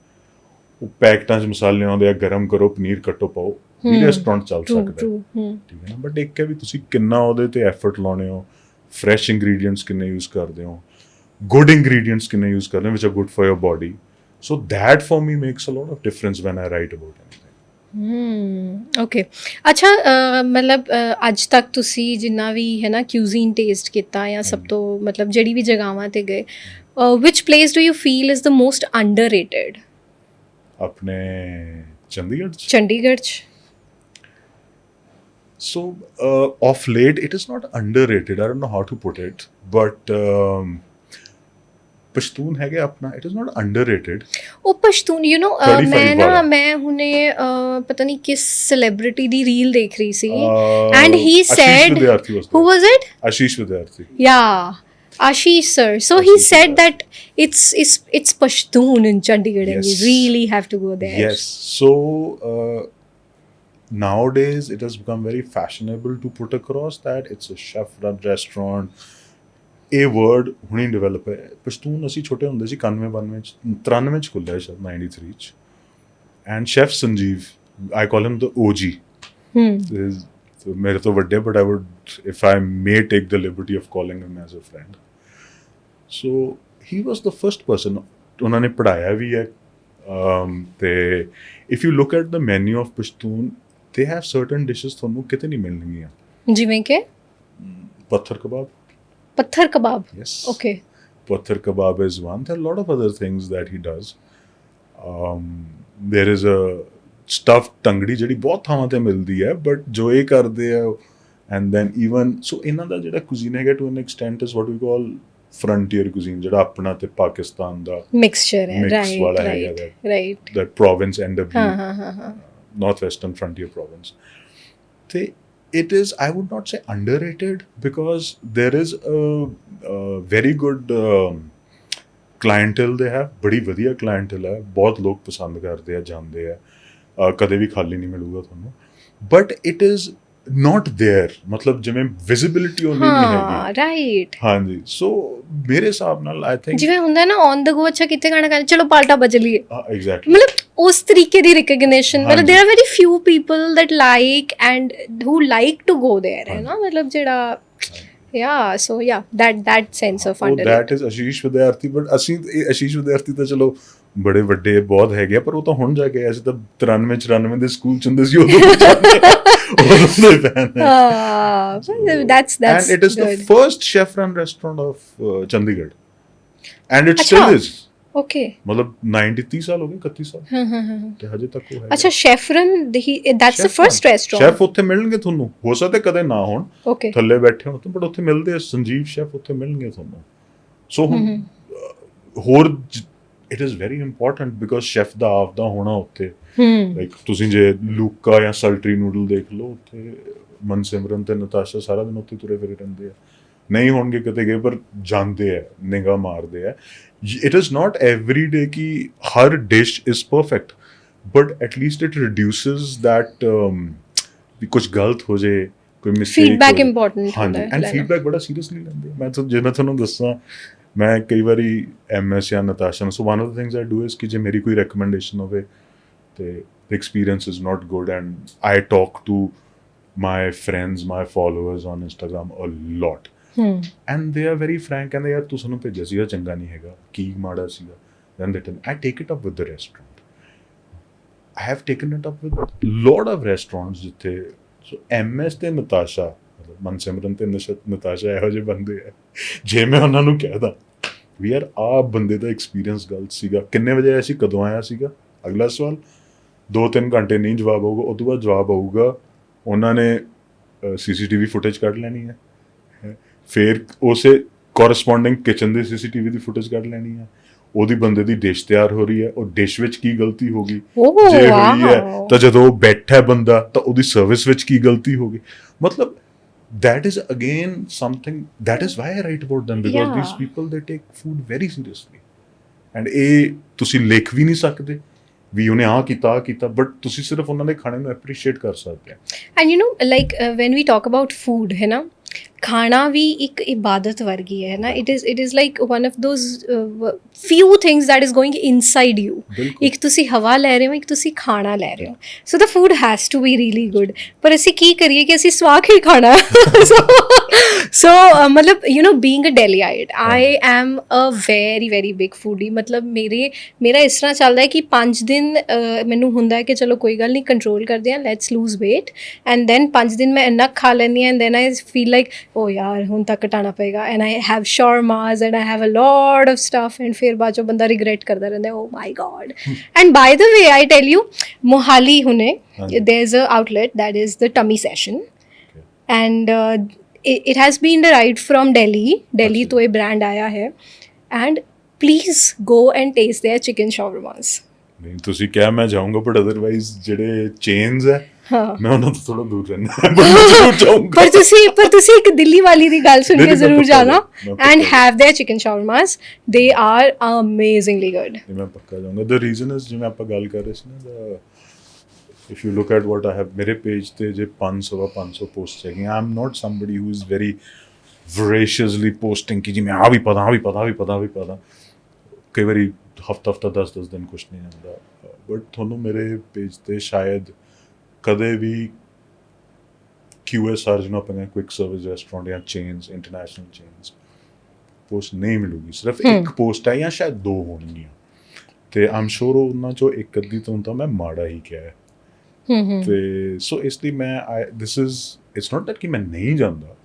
ਉਹ ਪੈਕਟਾਂ 'ਚ ਮਸਾਲੇ ਆਉਂਦੇ ਆ, ਗਰਮ ਕਰੋ, ਪਨੀਰ ਕੱਟੋ, ਪਾਓ, ਵੀ ਰੈਸਟੋਰੈਂਟ ਚੱਲ ਸਕਦਾ, ਠੀਕ ਹੈ ਨਾ। ਬਟ ਇੱਕ ਹੈ ਵੀ ਤੁਸੀਂ ਕਿੰਨਾ ਉਹਦੇ ਤੇ ਐਫਰਟ ਲਾਉਣੇ ਹੋ, ਫਰੈਸ਼ ਇੰਗਰੀਡੀਐਂਟਸ ਕਿੰਨੇ ਯੂਜ਼ ਕਰਦੇ ਹੋ, ਗੁੱਡ ਇੰਗਰੀਡੀਐਂਟਸ ਕਿੰਨੇ ਯੂਜ਼ ਕਰਦੇ ਹੋ which are good for your body. So that for me makes a lot of difference when I write about anything. Okay. ਅੱਛਾ, ਮਤਲਬ ਅੱਜ ਤੱਕ ਤੁਸੀਂ ਜਿੰਨਾ ਵੀ ਹੈ ਨਾ cuisine ਟੇਸਟ ਕੀਤਾ, ਜਾਂ ਸਭ ਤੋਂ ਮਤਲਬ ਜਿਹੜੀ ਵੀ ਜਗ੍ਹਾਵਾਂ ਤੇ ਗਏ, which place do you feel is the most underrated? ਆਪਣੇ ਚੰਡੀਗੜ੍ਹ 'ਚ? ਚੰਡੀਗੜ੍ਹ 'ਚ। So of late it is not underrated, I don't know how to put it, but Pashtun ਹੈਗੇ ਆਪਣਾ, ਇਟ ਇਜ਼ ਨਾਟ ਅੰਡਰਰੇਟਡ। ਉਹ ਪਸ਼ਤੂਨ, ਮੈਂ ਹੁਣੇ ਪਤਾ ਨਹੀਂ ਕਿਸ ਸੈਲੀਬ੍ਰਿਟੀ ਦੀ ਰੀਲ ਦੇਖ ਰਹੀ ਸੀ, and he said, who was it? Ashish Vidyarthi. Yeah, Ashish sir. So he said that it's Pashtun in Chandigarh, and you really have to go there. Yes. So nowadays it has become very fashionable to put across that it's a chef-run restaurant. ਇਹ word ਹੁਣੀ develop ਹੈ। ਪਸ਼ਤੂਨ ਅਸੀਂ ਛੋਟੇ ਹੁੰਦੇ ਸੀ, 91-92 'ਚ, 93 'ਚ ਖੁੱਲ੍ਹਿਆ ਸ਼ਾਇਦ, 93 'ਚ। And chef Sanjeev, I call him the OG, ਮੇਰੇ ਤੋਂ ਵੱਡੇ, but I would, if I may take the liberty of calling him as a friend. So he was the first person. ਉਹਨਾਂ ਨੇ ਪੜ੍ਹਾਇਆ ਵੀ ਹੈ। ਤੇ if you look at the menu of Pashtun, they have certain dishes ਤੁਹਾਨੂੰ ਕਿਤੇ ਨਹੀਂ ਮਿਲਣਗੀਆਂ। ਜਿਵੇਂ ਕਿ ਪੱਥਰ ਕਬਾਬ। Patthar kebab. Yes. Okay. Patthar kebab is one. There are a lot of other things that he does. There is a stuffed tangdi ਜਿਹੜੀ ਬਹੁਤ ਥਾਵਾਂ ਤੇ ਮਿਲਦੀ ਹੈ, ਬਟ ਜੋ ਇਹ ਕਰਦੇ ਆ, and then even so ਇਹਨਾਂ ਦਾ ਜਿਹੜਾ cuisine ਹੈਗਾ to an extent is what we call frontier cuisine, ਜਿਹੜਾ ਆਪਣਾ ਤੇ ਪਾਕਿਸਤਾਨ ਦਾ mixture ਹੈ, right, that province NW, northwestern frontier province. ਤੇ it is, I would not say underrated, because there is a very good clientele they have, ਬੜੀ ਵਧੀਆ clientele ਹੈ, ਬਹੁਤ ਲੋਕ ਪਸੰਦ ਕਰਦੇ ਆ, ਜਾਂਦੇ ਆ, ਕਦੇ ਵੀ ਖਾਲੀ ਨਹੀਂ ਮਿਲੂਗਾ ਤੁਹਾਨੂੰ, but it is not there, ਮਤਲਬ ਜਿਵੇਂ ਵਿਜ਼ਿਬਿਲਿਟੀ ਉਹਦੀ ਨਹੀਂ ਹੈਗੀ, ਰਾਈਟ। ਹਾਂਜੀ, ਸੋ ਮੇਰੇ ਹਿਸਾਬ ਨਾਲ ਆਈ ਥਿੰਕ ਜਿਵੇਂ ਹੁੰਦਾ ਨਾ ਔਨ ਦ ਗੋ, ਅੱਛਾ ਕਿੱਥੇ ਖਾਣਾ ਖਾਣਾ, ਚਲੋ ਪਾਲਟਾ ਬਚ ਲਈਏ, ਐਗਜ਼ੈਕਟਲੀ, ਮਤਲਬ ਉਸ ਤਰੀਕੇ ਦੀ ਰਿਕਗਨੀਸ਼ਨ, ਮਤਲਬ there are very few people that like and who like to go there, ਹੈ ਨਾ, ਮਤਲਬ ਜਿਹੜਾ so that sense of underrated, that is Ashish Vidyarthi। but ਅਸੀਂ Ashish Vidyarthi ਤਾਂ ਚਲੋ ਬੜੇ ਵੱਡੇ ਬਹੁਤ ਹੈਗੇ ਆ, ਪਰ ਉਹ ਤਾਂ ਹੁਣ ਜਾ ਕੇ, ਅਸੀਂ ਤਾਂ 93-94 ਦੇ ਸਕੂਲ ਚ ਹੁੰਦੇ ਸੀ, ਉਦੋਂ ਦੇ ਫੈਨ ਹੈ। that's and it is the first chef run restaurant of Chandigarh, and it still is। okay, ਮਤਲਬ 30 ਸਾਲ ਹੋ ਗਏ, 31 ਸਾਲ, ਤੇ ਹਜੇ ਤੱਕ ਉਹ ਹੈ। ਅੱਛਾ, chef run, that's the first restaurant। Chef ਉੱਥੇ ਮਿਲਣਗੇ ਤੁਹਾਨੂੰ, ਹੋ ਸਕਦਾ ਕਦੇ ਨਾ ਹੋਣ, ਥੱਲੇ ਬੈਠੇ ਹੋਣ, ਬਟ ਉੱਥੇ ਮਿਲਦੇ ਆ, ਸੰਜੀਵ ਸ਼ੈਫ ਉੱਥੇ ਮਿਲਣਗੇ ਤੁਹਾਨੂੰ। ਸੋ ਹੋਰ it is very important, because chef ਦਾ ਆਪ ਦਾ ਹੋਣਾ ਉੱਥੇ, ਲਾਈਕ ਤੁਸੀਂ ਜੇ ਲੂਕਾ ਜਾਂ ਸਲਟਰੀ ਨੂਡਲ ਦੇਖ ਲਓ, ਉੱਥੇ ਮਨਸਿਮਰਨ ਤੇ ਨਤਾਸ਼ਾ ਸਾਰਾ ਦਿਨ ਉੱਥੇ ਤੁਰੇ ਫਿਰੇ ਰਹਿੰਦੇ ਆ, ਨਹੀਂ ਹੋਣਗੇ ਕਿਤੇ ਗਏ, ਪਰ ਜਾਂਦੇ ਆ, ਨਿਗਾਹ ਮਾਰਦੇ ਆ। It is not every day ਕਿ ਹਰ dish is perfect, but at least it reduces that ਵੀ ਕੁਝ ਗਲਤ ਹੋ ਜੇ, ਕੋਈ ਮਿਸਟੇਕ, ਫੀਡਬੈਕ ਇੰਪੋਰਟੈਂਟ ਹੁੰਦਾ ਹੈ, ਐਂਡ ਫੀਡਬੈਕ ਬੜਾ ਸੀਰੀਅਸਲੀ ਲੈਂਦੇ ਆ। ਜੇ ਮੈਂ ਤੁਹਾਨੂੰ ਦੱਸਾਂ, ਮੈਂ ਕਈ ਵਾਰੀ MS ਜਾਂ ਨਤਾਸ਼ਾ ਨੂੰ, ਸੋ one of the things I do is ਕਿ ਜੇ ਮੇਰੀ ਕੋਈ ਰეკਮੈਂਡੇਸ਼ਨ ਹੋਵੇ, ਤੇ the experience is not good, and I talk to my friends, my followers on Instagram a lot, and they are very frank and they are, ਤੂੰ ਸਾਨੂੰ ਭੇਜਿਆ ਸੀਗਾ ਚੰਗਾ ਨਹੀਂ ਹੈਗਾ, ਕੀ ਮਾੜਾ ਸੀਗਾ, then they tell me. I take it up with the restaurant. I have taken it up with lot of restaurants ਜਿੱਥੇ so MS ਤੇ ਨਤਾਸ਼ਾ, ਮਤਲਬ ਮਨਸਿਮਰਨ ਤੇ ਨਤਾਸ਼ਾ ਇਹੋ ਜਿਹੇ ਬੰਦੇ ਆ, ਜੇ ਮੈਂ ਉਹਨਾਂ ਨੂੰ ਕਹਿਦਾ ਵੀ ਯਾਰ ਆਹ ਬੰਦੇ ਦਾ ਐਕਸਪੀਰੀਅੰਸ ਗਲਤ ਸੀਗਾ, ਕਿੰਨੇ ਵਜੇ ਆਇਆ ਸੀ, ਕਦੋਂ ਆਇਆ ਸੀਗਾ, ਅਗਲਾ ਸਵਾਲ 2-3 ਘੰਟੇ ਨਹੀਂ ਜਵਾਬ ਆਊਗਾ, ਉਹ ਤੋਂ ਬਾਅਦ ਜਵਾਬ ਆਊਗਾ ਉਹਨਾਂ ਨੇ CCTV ਫੁਟੇਜ ਕੱਢ ਲੈਣੀ ਹੈ, ਫਿਰ ਉਸੇ ਕੋਰਸਪੋਂਡਿੰਗ ਕਿਚਨ ਦੀ CCTV ਦੀ ਫੁਟੇਜ ਕੱਢ ਲੈਣੀ ਹੈ, ਉਹਦੀ ਬੰਦੇ ਦੀ ਡਿਸ਼ ਤਿਆਰ ਹੋ ਰਹੀ ਹੈ, ਉਹ ਡਿਸ਼ ਵਿੱਚ ਕੀ ਗਲਤੀ ਹੋ ਗਈ, ਜੇ ਹੋਈ ਹੈ ਤਾਂ ਜਦੋਂ ਉਹ ਬੈਠਾ ਬੰਦਾ ਤਾਂ ਉਹਦੀ ਸਰਵਿਸ ਵਿੱਚ ਕੀ ਗਲਤੀ ਹੋ ਗਈ, ਮਤਲਬ that is again something, that is why I write about them, because these people, they take food very seriously, and ਇਹ ਤੁਸੀਂ ਲਿਖ ਵੀ ਨਹੀਂ ਸਕਦੇ ਵੀ ਉਹਨੇ ਆਹ ਕੀਤਾ, ਬਟ ਤੁਸੀਂ ਸਿਰਫ ਉਹਨਾਂ ਦੇ ਖਾਣੇ ਨੂੰ ਐਪਰੀਸ਼ੀਏਟ ਕਰ ਸਕਦੇ ਆ। And you know like when we talk about food ਹੈ ਨਾ, ਖਾਣਾ ਵੀ ਇੱਕ ਇਬਾਦਤ ਵਰਗੀ ਹੈ ਨਾ, it is like one of those few things that is going inside you, ਇੱਕ ਤੁਸੀਂ ਹਵਾ ਲੈ ਰਹੇ ਹੋ, ਇੱਕ ਤੁਸੀਂ ਖਾਣਾ ਲੈ ਰਹੇ ਹੋ, so the food has to be really good, ਪਰ ਅਸੀਂ ਕੀ ਕਰੀਏ ਕਿ ਅਸੀਂ ਸਵਾ ਕੇ ਹੀ ਖਾਣਾ, ਸੋ ਮਤਲਬ you know being a Delhiite, I am a very very big foodie, ਮਤਲਬ ਮੇਰਾ ਇਸ ਤਰ੍ਹਾਂ ਚੱਲਦਾ ਹੈ ਕਿ 5 ਦਿਨ ਮੈਨੂੰ ਹੁੰਦਾ ਹੈ ਕਿ ਚਲੋ ਕੋਈ ਗੱਲ ਨਹੀਂ, ਕੰਟਰੋਲ ਕਰਦੇ ਹਾਂ, let's lose weight, and then 5 ਦਿਨ ਮੈਂ ਇੰਨਾ ਖਾ ਲੈਂਦੀ ਹਾਂ, and then I feel like oh yaar hun tak ਘਟਾਣਾ ਪਏਗਾ, and I have shawarmas and I have a lot of stuff, and ਫਿਰ ਬਾਅਦ ਚੋਂ ਬੰਦਾ regret ਕਰਦਾ ਰਹਿੰਦਾ, oh my god. And by the way, I tell you, Mohali ਹੁਣੇ there's a outlet that is the Tummy Session, and it has been derived from Delhi ਤੋਂ ਇਹ brand ਆਇਆ ਹੈ, and please go and taste their chicken shawarmas. ਨਹੀਂ ਤੁਸੀਂ ਕਿਹਾ ਮੈਂ ਜਾਊਂਗਾ, ਬਟ ਅਦਰਵਾਈਜ਼ ਜਿਹੜੇ ਚੇਨਸ ਹੈ ਮੈਂ ਉਹਨਾਂ ਤੋਂ ਥੋੜਾ ਦੂਰ ਰਹਿੰਦਾ, ਪਰ ਤੁਸੀਂ ਇੱਕ ਦਿੱਲੀ ਵਾਲੀ ਦੀ ਗੱਲ ਸੁਣ ਕੇ ਜ਼ਰੂਰ ਜਾਣਾ, and have their chicken shawarmas, they are amazingly good. ਮੈਂ ਪੱਕਾ ਜਾਊਂਗਾ। the reason is ਜਿਵੇਂ ਆਪਾਂ ਗੱਲ ਕਰ ਰਹੇ ਸੀ ਨਾ, if you look at what I have, ਮੇਰੇ ਪੇਜ ਤੇ ਜੇ 500 ਪੋਸਟ ਹੈਗੀਆਂ, I am not somebody who is very voraciously posting ਕਿ ਜਿਵੇਂ ਆ ਵੀ ਪਤਾ, ਕਈ ਵਾਰੀ ਹਫਤਾ 10 ਦਿਨ ਕੁਛ ਨਹੀਂ ਆਉਂਦਾ, ਬਟ ਤੁਹਾਨੂੰ ਮੇਰੇ ਪੇਜ ਤੇ ਸ਼ਾਇਦ ਕਦੇ ਵੀ QSR ਜਿਹਨੂੰ ਆਪਾਂ ਕੁਇਕ ਸਰਵਿਸ ਰੈਸਟੋਰੈਂਟ ਜਾਂ ਚੇਨਸ, ਇੰਟਰਨੈਸ਼ਨਲ ਚੇਨਸ ਪੋਸਟ ਨਹੀਂ ਮਿਲੂਗੀ, ਸਿਰਫ ਇੱਕ ਪੋਸਟ ਹੈ ਜਾਂ ਸ਼ਾਇਦ 2 ਹੋਣਗੀਆਂ, ਤੇ ਆਮ ਸ਼ੋਰ ਉਹਨਾਂ ਚੋਂ ਇੱਕ ਅੱਧੀ ਤੋਂ ਤਾਂ ਮੈਂ ਮਾੜਾ ਹੀ ਕਿਹਾ ਹੈ, ਤੇ ਸੋ ਇਸ ਲਈ ਮੈਂ this is it's not that ਕਿ ਮੈਂ ਨਹੀਂ ਜਾਂਦਾ,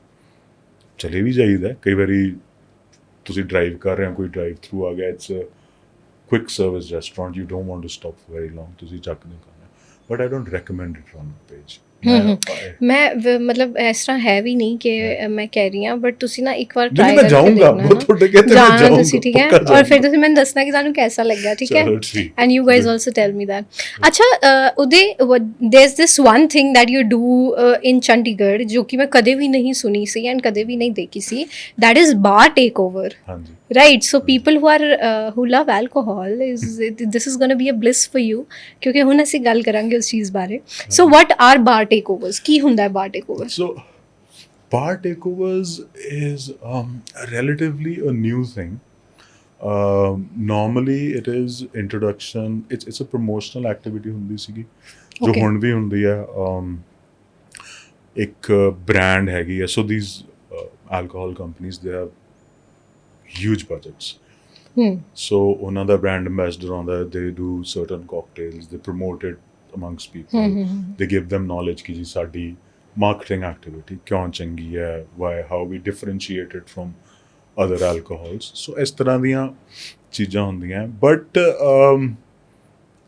ਚਲੇ ਵੀ ਜਾਈਦਾ, ਕਈ ਵਾਰੀ ਤੁਸੀਂ ਡਰਾਈਵ ਕਰ ਰਹੇ ਹੋ, ਕੋਈ ਡਰਾਈਵ ਥਰੂ ਆ ਗਿਆ, it's a quick service restaurant, you don't want to stop for very long, ਤੁਸੀਂ ਚੱਕ ਨਹੀਂ ਕਰਨਾ, but I don't recommend it on my page. ਮੈਂ ਮਤਲਬ ਇਸ ਤਰ੍ਹਾਂ ਹੈ ਵੀ ਨਹੀਂ ਕਿ ਮੈਂ ਕਹਿ ਰਹੀ ਹਾਂ, ਬਟ ਤੁਸੀਂ ਨਾ ਇੱਕ ਵਾਰ ਟਰਾਈ ਕਰਕੇ ਜਾਣਾ ਤੁਸੀਂ, ਠੀਕ ਹੈ, ਔਰ ਫਿਰ ਤੁਸੀਂ ਮੈਨੂੰ ਦੱਸਣਾ ਕਿ ਤੁਹਾਨੂੰ ਕੈਸਾ ਲੱਗਾ, ਠੀਕ ਹੈ, and you guys also tell me that. ਅੱਛਾ ਉਦੇ there is this one thing that you do in Chandigarh, जो कि मैं कदे भी नहीं सुनी सी एंड कदे भी नहीं देखी सी, that is bar takeover, right? So people who love alcohol, this is going to be a bliss for you, क्योंकि ਹੁਣ ਅਸੀਂ ਗੱਲ ਕਰਾਂਗੇ ਉਸ ਚੀਜ਼ ਬਾਰੇ। So what are bar takeovers? ਕੀ ਹੁੰਦਾ ਹੈ bar takeover? So bar takeovers is relatively a new thing. Normally it is introduction, it's a promotional activity ਹੁੰਦੀ ਸੀਗੀ, ਜੋ ਹੁਣ ਵੀ ਹੁੰਦੀ ਹੈ। ਇੱਕ brand ਹੈਗੀ ਹੈ, so these alcohol companies, they have huge budgets. So ਉਹਨਾਂ ਦਾ brand ambassador ਆਉਂਦਾ, they do certain cocktails, they promote it amongst people, they give them knowledge ਕਿ ਜੀ ਸਾਡੀ marketing activity ਕਿਉਂ ਚੰਗੀ ਹੈ, why, how we differentiate it from other alcohols, so ਇਸ ਤਰ੍ਹਾਂ ਦੀਆਂ ਚੀਜ਼ਾਂ ਹੁੰਦੀਆਂ, but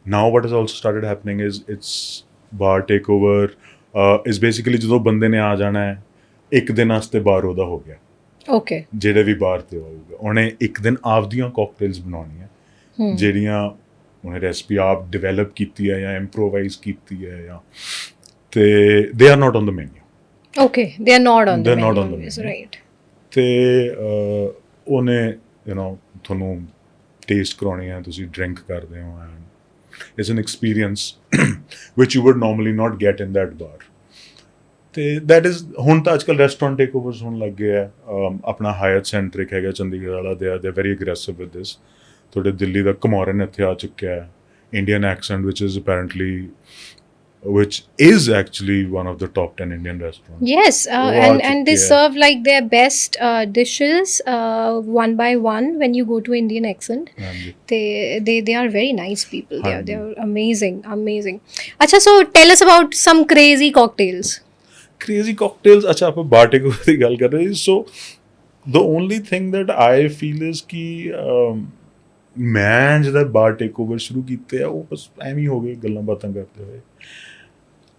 now what has also started happening is it's bar takeover is basically ਜਦੋਂ ਬੰਦੇ ਨੇ ਆ ਜਾਣਾ ਹੈ, ਇੱਕ ਦਿਨ ਵਾਸਤੇ ਬਾਰ ਉਹਦਾ ਹੋ ਗਿਆ, ਓਕੇ, ਜਿਹੜੇ ਵੀ ਬਾਹਰ ਤੇ ਆਊਗਾ ਉਹਨੇ ਇੱਕ ਦਿਨ ਆਪਦੀਆਂ ਕਾਕਟੇਲਸ ਬਣਾਉਣੀਆਂ, ਜਿਹੜੀਆਂ ਉਹਨੇ ਰੈਸਪੀ ਆਪ ਡਿਵੈਲਪ ਕੀਤੀ ਹੈ ਜਾਂ ਇੰਪਰੋਵਾਈਜ਼ ਕੀਤੀ ਹੈ, ਜਾਂ ਤੇ they are not on the menu, okay, they are not on the menu, right, ਤੇ ਉਹਨੇ ਯੂ ਨੋ ਤੁਹਾਨੂੰ ਟੇਸਟ ਕਰਾਉਣੀ ਹੈ, ਤੁਸੀਂ ਡਰਿੰਕ ਕਰਦੇ ਹੋ, and it's an experience which you would normally not get in that bar, ਤੇ that is ਹੁਣ ਤਾਂ ਅੱਜ ਕੱਲ੍ਹ ਰੈਸਟੋਰੈਂਟ ਟੇਕ ਓਵਰਸ ਹੋਣ ਲੱਗ ਗਏ ਹੈ। ਆਪਣਾ ਹਾਇਤ ਸੈਂਟਰਿਕ ਹੈਗਾ ਚੰਡੀਗੜ੍ਹ ਵਾਲਾ, they are very aggressive with ਦਿਸ। ਤੁਹਾਡੇ ਦਿੱਲੀ ਦਾ ਕਮੋਰਨ ਇੱਥੇ ਆ ਚੁੱਕਿਆ ਹੈ, Indian accent, which is actually one of the top 10 Indian restaurants. Yes, वो आ and they चुकी है। serve like their best dishes one by one when you go to Indian accent. हाँ जी। They are very nice people. They हाँ are ji. amazing. Acha, so tell us about some crazy cocktails. Crazy cocktails, अच्छा आप बार takeover की गल कर रहे हैं। So the only thing that I feel is कि ਮੈਂ ਜਦੋਂ ਬਾਰ ਟੇਕਓਵਰ ਸ਼ੁਰੂ ਕੀਤੇ ਆ ਉਹ ਬਸ ਐਵੇਂ ਹੀ ਹੋ ਗਏ ਗੱਲਾਂ ਬਾਤਾਂ ਕਰਦੇ ਹੋਏ।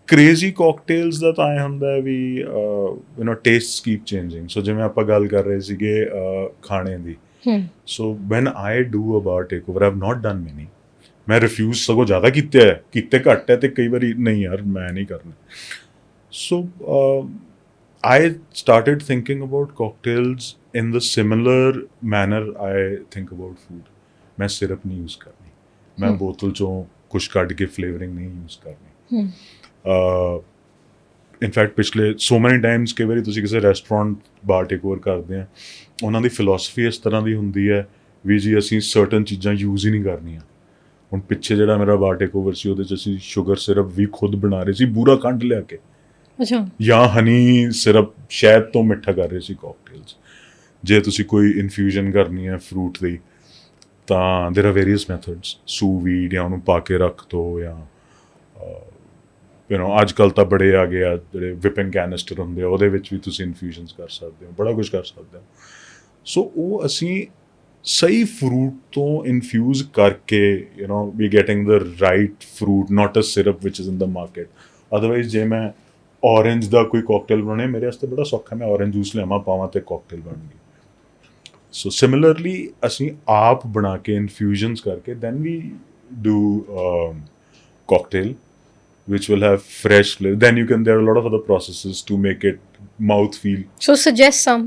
ਕ੍ਰੇਜ਼ੀ ਕਾਕਟੇਲਸ ਦਾ ਤਾਂ ਐਂ ਹੁੰਦਾ ਹੈ ਵੀ you know tastes keep changing. So ਜਿਵੇਂ ਆਪਾਂ ਗੱਲ ਕਰ ਰਹੇ ਸੀਗੇ ਖਾਣੇ ਦੀ, so when I do a bar takeover, I have not done many. ਮੈਂ ਰਿਫਿਊਜ਼ ਸਗੋਂ ਜ਼ਿਆਦਾ ਕੀਤੇ ਘੱਟ ਹੈ, ਅਤੇ ਕਈ ਵਾਰੀ ਨਹੀਂ ਯਾਰ ਮੈਂ ਨਹੀਂ ਕਰਨਾ। ਸੋ I started thinking about cocktails in the similar manner I think about food. मैं सिरप नहीं यूज़ करनी, मैं बोतल चों कुछ ਕੱਢ ਕੇ ਫਲੇਵਰਿੰਗ ਨਹੀਂ ਯੂਜ਼ ਕਰਨੀ। ਇਨਫੈਕਟ ਪਿਛਲੇ ਸੋ ਮੈਨੀ ਟਾਈਮਸ ਕਈ ਵਾਰੀ ਤੁਸੀਂ ਕਿਸੇ ਰੈਸਟੋਰੈਂਟ ਬਾਰ ਟੇਕਓਵਰ ਕਰਦੇ ਆ, ਉਹਨਾਂ ਦੀ ਫਿਲੋਸਫੀ ਇਸ ਤਰ੍ਹਾਂ ਦੀ ਹੁੰਦੀ ਹੈ ਵੀ ਜੀ ਅਸੀਂ ਸਰਟਨ ਚੀਜ਼ਾਂ ਯੂਜ਼ ਹੀ ਨਹੀਂ ਕਰਨੀਆਂ। ਹੁਣ ਪਿੱਛੇ ਜਿਹੜਾ ਮੇਰਾ ਬਾਰ ਟੇਕਓਵਰ ਸੀ ਉਹਦੇ 'ਚ ਅਸੀਂ ਸ਼ੂਗਰ ਸਿਰਪ ਵੀ ਖੁਦ ਬਣਾ ਰਹੇ ਸੀ, ਬੂਰਾ ਖੰਡ ਲਿਆ ਕੇ, ਅੱਛਾ, ਜਾਂ ਹਨੀ ਸਿਰਪ ਸ਼ਹਿਦ ਤੋਂ ਮਿੱਠਾ ਕਰ ਰਹੇ ਸੀ ਕਾਕਟੇਲਸ। ਜੇ ਤੁਸੀਂ ਕੋਈ ਇਨਫਿਊਜ਼ਨ ਕਰਨੀ ਹੈ ਫਰੂਟ ਦੀ ਤਾਂ ਦੇਰ ਆਰ ਵੇਰੀਅਸ ਮੈਥਡਸ, ਸੂ ਵੀਡ ਜਾਂ ਉਹਨੂੰ ਪਾ ਕੇ ਰੱਖ ਦਿਓ, ਜਾਂ ਯੂ ਨੋ ਅੱਜ ਕੱਲ੍ਹ ਤਾਂ ਬੜੇ ਆ ਗਏ ਆ ਜਿਹੜੇ ਵਿਪਿੰਗ ਕੈਨਿਸਟਰ ਹੁੰਦੇ ਆ, ਉਹਦੇ ਵਿੱਚ ਵੀ ਤੁਸੀਂ ਇਨਫਿਊਜ਼ਨਸ ਕਰ ਸਕਦੇ ਹੋ, ਬੜਾ ਕੁਛ ਕਰ ਸਕਦੇ ਹੋ। ਸੋ ਉਹ ਅਸੀਂ ਸਹੀ ਫਰੂਟ ਤੋਂ ਇਨਫਿਊਜ਼ ਕਰਕੇ, you know we getting the right fruit, not a syrup which is in the market. Otherwise ਜੇ ਮੈਂ ਔਰੇਂਜ ਦਾ ਕੋਈ ਕਾਕਟੇਲ ਬਣਾਉਣੇ, ਮੇਰੇ ਵਾਸਤੇ ਬੜਾ ਸੌਖਾ, ਮੈਂ ਔਰੇਂਜ ਜੂਸ ਲਿਆਵਾਂ ਪਾਵਾਂ ਅਤੇ ਕਾਕਟੇਲ ਬਣ ਗਈ। ਸੋ ਸਿਮਿਲਰਲੀ ਅਸੀਂ ਆਪ ਬਣਾ ਕੇ ਇਨਫਿਊਜ਼ਨਸ ਕਰਕੇ then we do cocktail which will have fresh flavor. Then you can, there are a lot of other processes to make it mouth feel. So suggest some.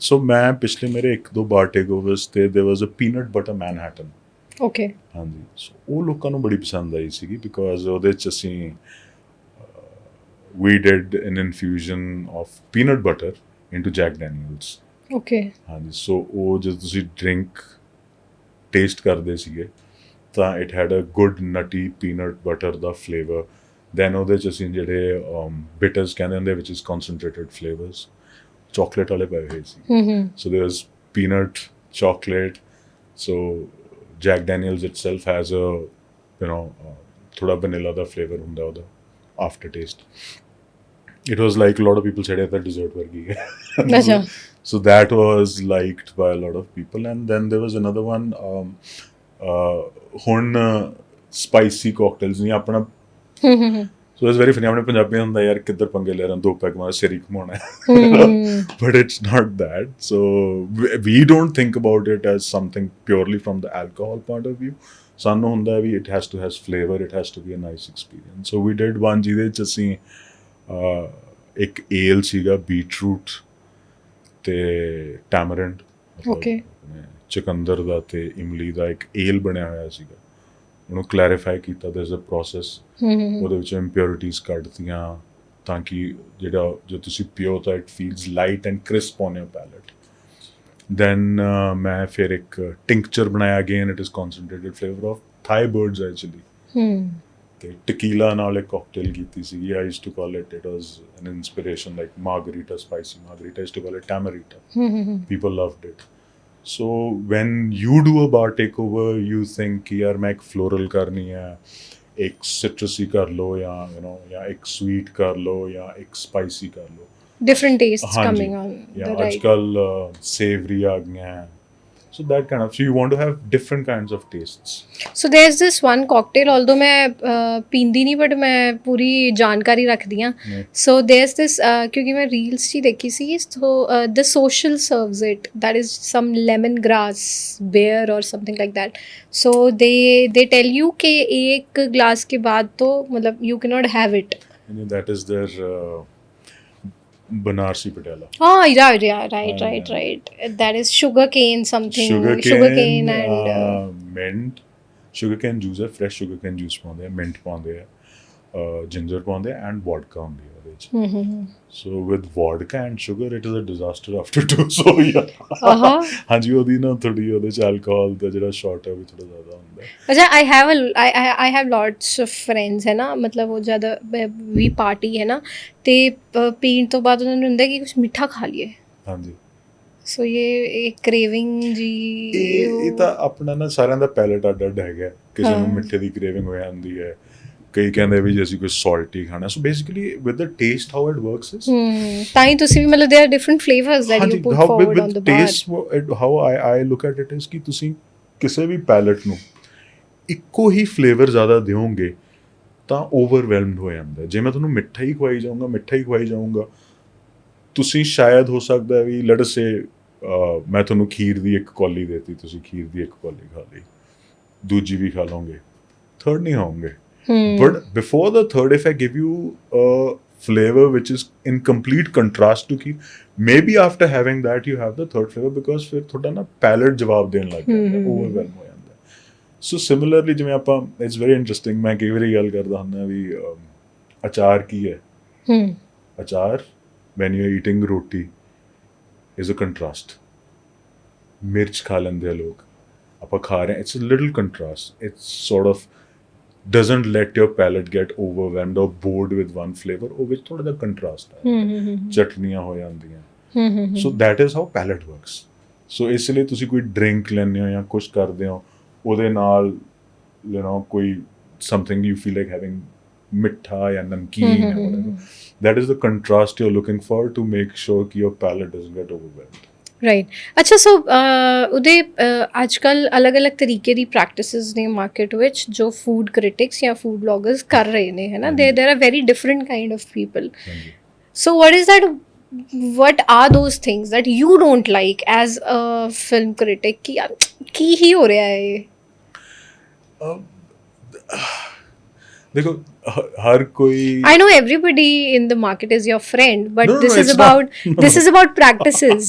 So ਮੈਂ ਪਿਛਲੇ ਮੇਰੇ ਇੱਕ ਦੋ ਬਾਰ ਟੇਕਓਵਰਸ ਤੇ there was a peanut butter Manhattan. Okay. ਹਾਂਜੀ, ਸੋ ਉਹ ਲੋਕਾਂ ਨੂੰ ਬੜੀ ਪਸੰਦ ਆਈ ਸੀਗੀ ਬਿਕੋਜ਼ ਉਹਦੇ 'ਚ ਅਸੀਂ we did an infusion of peanut butter into Jack Daniels. Okay. ਹਾਂਜੀ, ਸੋ ਉਹ ਜਦੋਂ ਤੁਸੀਂ ਡਰਿੰਕ ਟੇਸਟ ਕਰਦੇ ਸੀਗੇ ਤਾਂ it had a good nutty peanut butter ਦਾ ਫਲੇਵਰ। ਦੈਨ ਉਹਦੇ 'ਚ ਅਸੀਂ ਜਿਹੜੇ ਬਿਟਰਸ ਕਹਿੰਦੇ ਹੁੰਦੇ which is concentrated flavours, chocolate ਵਾਲੇ ਪਏ ਹੋਏ ਸੀ। So there was peanut, chocolate. So Jack Daniels itself has a you know ਥੋੜ੍ਹਾ ਵਨੀਲਾ ਦਾ ਫਲੇਵਰ ਹੁੰਦਾ ਉਹਦਾ aftertaste. It was like a lot of people said it's a dessert vargi hai. So that was liked by a lot of people. And then there was another one, spicy cocktails ਨਹੀਂ ਆਪਣਾ। So it's very funny, ਆਪਣੇ ਪੰਜਾਬੀ ਹੁੰਦਾ ਯਾਰ ਕਿੱਧਰ ਪੰਗੇ ਲੈ ਰਹੇ ਦੋ ਪੈਗ ਮਾਰ ਸਿਰ ਹੀ ਘਮਾਉਣਾ, but it's not that. So we don't think about it as something purely from the alcohol point of view. ਸਾਨੂੰ ਹੁੰਦਾ ਵੀ it has to have flavor, it has to be a nice experience. So we did one ਜਿਹਦੇ 'ਚ ਅਸੀਂ ਇੱਕ El ਸੀਗਾ beetroot ਤੇ tamarind, ਚੁਕੰਦਰ ਦਾ ਤੇ ਇਮਲੀ ਦਾ ਇੱਕ ਏਲ ਬਣਿਆ ਹੋਇਆ ਸੀਗਾ। ਉਹਨੂੰ ਕਲੈਰੀਫਾਈ ਕੀਤਾ, ਦੇਰ ਇਜ਼ ਅ ਪ੍ਰੋਸੈਸ, ਉਹਦੇ ਵਿੱਚ ਇੰਪਿਓਰਿਟੀਜ਼ ਕੱਢਤੀਆਂ ਤਾਂ ਕਿ ਜਿਹੜਾ ਜੋ ਤੁਸੀਂ ਪੀਓ ਤਾਂ it feels light and crisp on your palate. Then ਮੈਂ ਫਿਰ ਇੱਕ ਟਿੰਕਚਰ ਬਣਾਇਆ, again it is concentrated flavour of Thai birds actually. ਤੇ ਟਕੀਲਾ ਨਾਲ ਇੱਕ ਕਾਕਟੇਲ ਕੀਤੀ ਸੀਗੀ। I used to call it, it was an inspiration like margarita, spicy margarita. I used to call it tamarita. People loved it. So when you do a bar takeover, you think कि यार मैं एक floral करनी है, एक citrusy कर लो, या you know, या एक sweet कर लो, या एक spicy कर लो. Different tastes coming on. Yeah, आजकल savory आ गए हैं. So that kind of, so you want to have different kinds of tastes. So there's this one cocktail, although मैं पींदी नहीं but मैं पूरी जानकारी रखदी हाँ. So there's this क्योंकि मैं reels ही देखी सी, so the social serves it, that is some lemongrass beer or something like that. So they tell you कि एक glass के बाद तो मतलब you cannot have it. That is their Banarsi Patella. Oh, right. That is sugarcane something. Sugarcane and mint. Sugarcane juice है, fresh sugarcane juice पाਉਂਦੇ ਆ, mint ਪਾਉਂਦੇ ਆ, ਜਿੰਜਰ ਪਾਉਂਦੇ ਐਂਡ ਵੋਡਕਾ ਹੁੰਦੀ ਹੈ ਉਹਦੇ 'ਚ। So with vodka and sugar it is a disaster after 2 so ਹਾਂਜੀ ਉਹਦੀ ਨਾ ਥੋੜੀ ਉਹਦੇ 'ਚ ਐਲਕੋਹਲ ਦਾ ਜਿਹੜਾ ਸ਼ਾਟ ਹੈ ਉਹ ਵੀ ਥੋੜਾ ਜ਼ਿਆਦਾ ਹੁੰਦਾ ਹੈ। ਅੱਛਾ I have lots of friends ਹੈ ਨਾ, ਮਤਲਬ ਉਹ ਜਦ ਵੀ ਪਾਰਟੀ ਹੈ ਨਾ ਤੇ ਪੀਣ ਤੋਂ ਬਾਅਦ ਉਹਨਾਂ ਨੂੰ ਹੁੰਦਾ ਕਿ ਕੁਝ ਮਿੱਠਾ ਖਾ ਲਈਏ। ਹਾਂਜੀ ਸੋ ਇਹ ਕ੍ਰੇਵਿੰਗ ਜੀ ਇਹ ਤਾਂ ਆਪਣਾ ਨਾ ਸਾਰਿਆਂ ਦਾ ਪੈਲੇਟ ਅੱਡ ਅੱਡ ਹੈਗਾ। ਕਿਸੇ ਨੂੰ ਮਿੱਠੇ ਦੀ ਕ੍ਰੇਵਿੰਗ ਹੋ ਜਾਂਦੀ ਹੈ, ਕਈ ਕਹਿੰਦੇ ਵੀ ਜੇ ਅਸੀਂ ਕੋਈ ਸਾਲਟੀ ਖਾਣਾ। So basically with the taste how it works is ਤਾਂ ਹੀ ਤੁਸੀਂ ਵੀ ਮਤਲਬ there different flavours that you put forward on the bar. Taste how I look at it is ਕਿ ਤੁਸੀਂ ਕਿਸੇ ਵੀ ਪੈਲੇਟ ਨੂੰ ਇੱਕੋ ਹੀ ਫਲੇਵਰ ਜ਼ਿਆਦਾ ਦਿਓਗੇ ਤਾਂ ਓਵਰਵੈਲਮਡ ਹੋ ਜਾਂਦਾ। ਜੇ ਮੈਂ ਤੁਹਾਨੂੰ ਮਿੱਠਾ ਹੀ ਖਵਾਈ ਜਾਊਂਗਾ ਤੁਸੀਂ ਸ਼ਾਇਦ ਹੋ ਸਕਦਾ ਵੀ ਲੈਟ ਅਸ ਸੇ ਮੈਂ ਤੁਹਾਨੂੰ ਖੀਰ ਦੀ ਇੱਕ ਕੌਲੀ ਦੇਤੀ, ਤੁਸੀਂ ਖੀਰ ਦੀ ਇੱਕ ਕੌਲੀ ਖਾ ਲਈ, ਦੂਜੀ ਵੀ ਖਾ ਲਓਗੇ, ਥਰਡ ਨਹੀਂ ਖਾਓਗੇ। But before the third, if I give you a flavor which is in complete contrast to kheer, maybe after having that you have the third flavor because फिर थोड़ा ना palate जवाब देने लग जाता है, overwhelm हो जाता है। So similarly जिवें आपां it's very interesting, मैं कई वारी गल करदा हुंदा भी अचार की है। अचार when you're eating roti is a contrast। मिर्च खा लेंदे लोग, आपां खा रहे हैं, it's a little contrast, it's sort of doesn't let your palate get overwhelmed or bored with one flavor, ਉਹ ਵਿੱਚ ਥੋੜਾ ਜਿਹਾ ਕੰਟਰਾਸਟ ਹੈ, ਚਟਨੀਆਂ ਹੋ ਜਾਂਦੀਆਂ। ਸੋ that is how palate works। ਸੋ ਇਸ ਲਈ ਤੁਸੀਂ ਕੋਈ ਡਰਿੰਕ ਲੈਂਦੇ ਹੋ ਜਾਂ ਕੁਛ ਕਰਦੇ ਹੋ ਉਹਦੇ ਨਾਲ ਕੋਈ something you feel like having ਮਿੱਠਾ ਜਾਂ ਨਮਕੀਨ ਜਾਂ whatever, that is the contrast you're looking for to make sure ਕਿ your palate doesn't get overwhelmed। Right. ਅੱਛਾ ਸੋ ਉਹਦੇ ਅੱਜ ਕੱਲ੍ਹ ਅਲੱਗ-ਅਲੱਗ ਤਰੀਕੇ ਦੀ ਪ੍ਰੈਕਟਿਸਿਸ ਨੇ ਮਾਰਕੀਟ ਵਿੱਚ ਜੋ ਫੂਡ ਕ੍ਰਿਟਿਕਸ ਜਾਂ ਫੂਡ ਬਲੌਗਰਸ ਕਰ ਰਹੇ ਨੇ, ਹੈ ਨਾ। ਦੇਰ are very different kind of people. So what are those things that you don't like as a film critic ਕਿ ਯਾਰ ਕੀ ਹੀ ਹੋ ਰਿਹਾ ਹੈ ਇਹ? देखो हर कोई I know everybody in the market is your friend, but No, this is it's about not. this is about practices।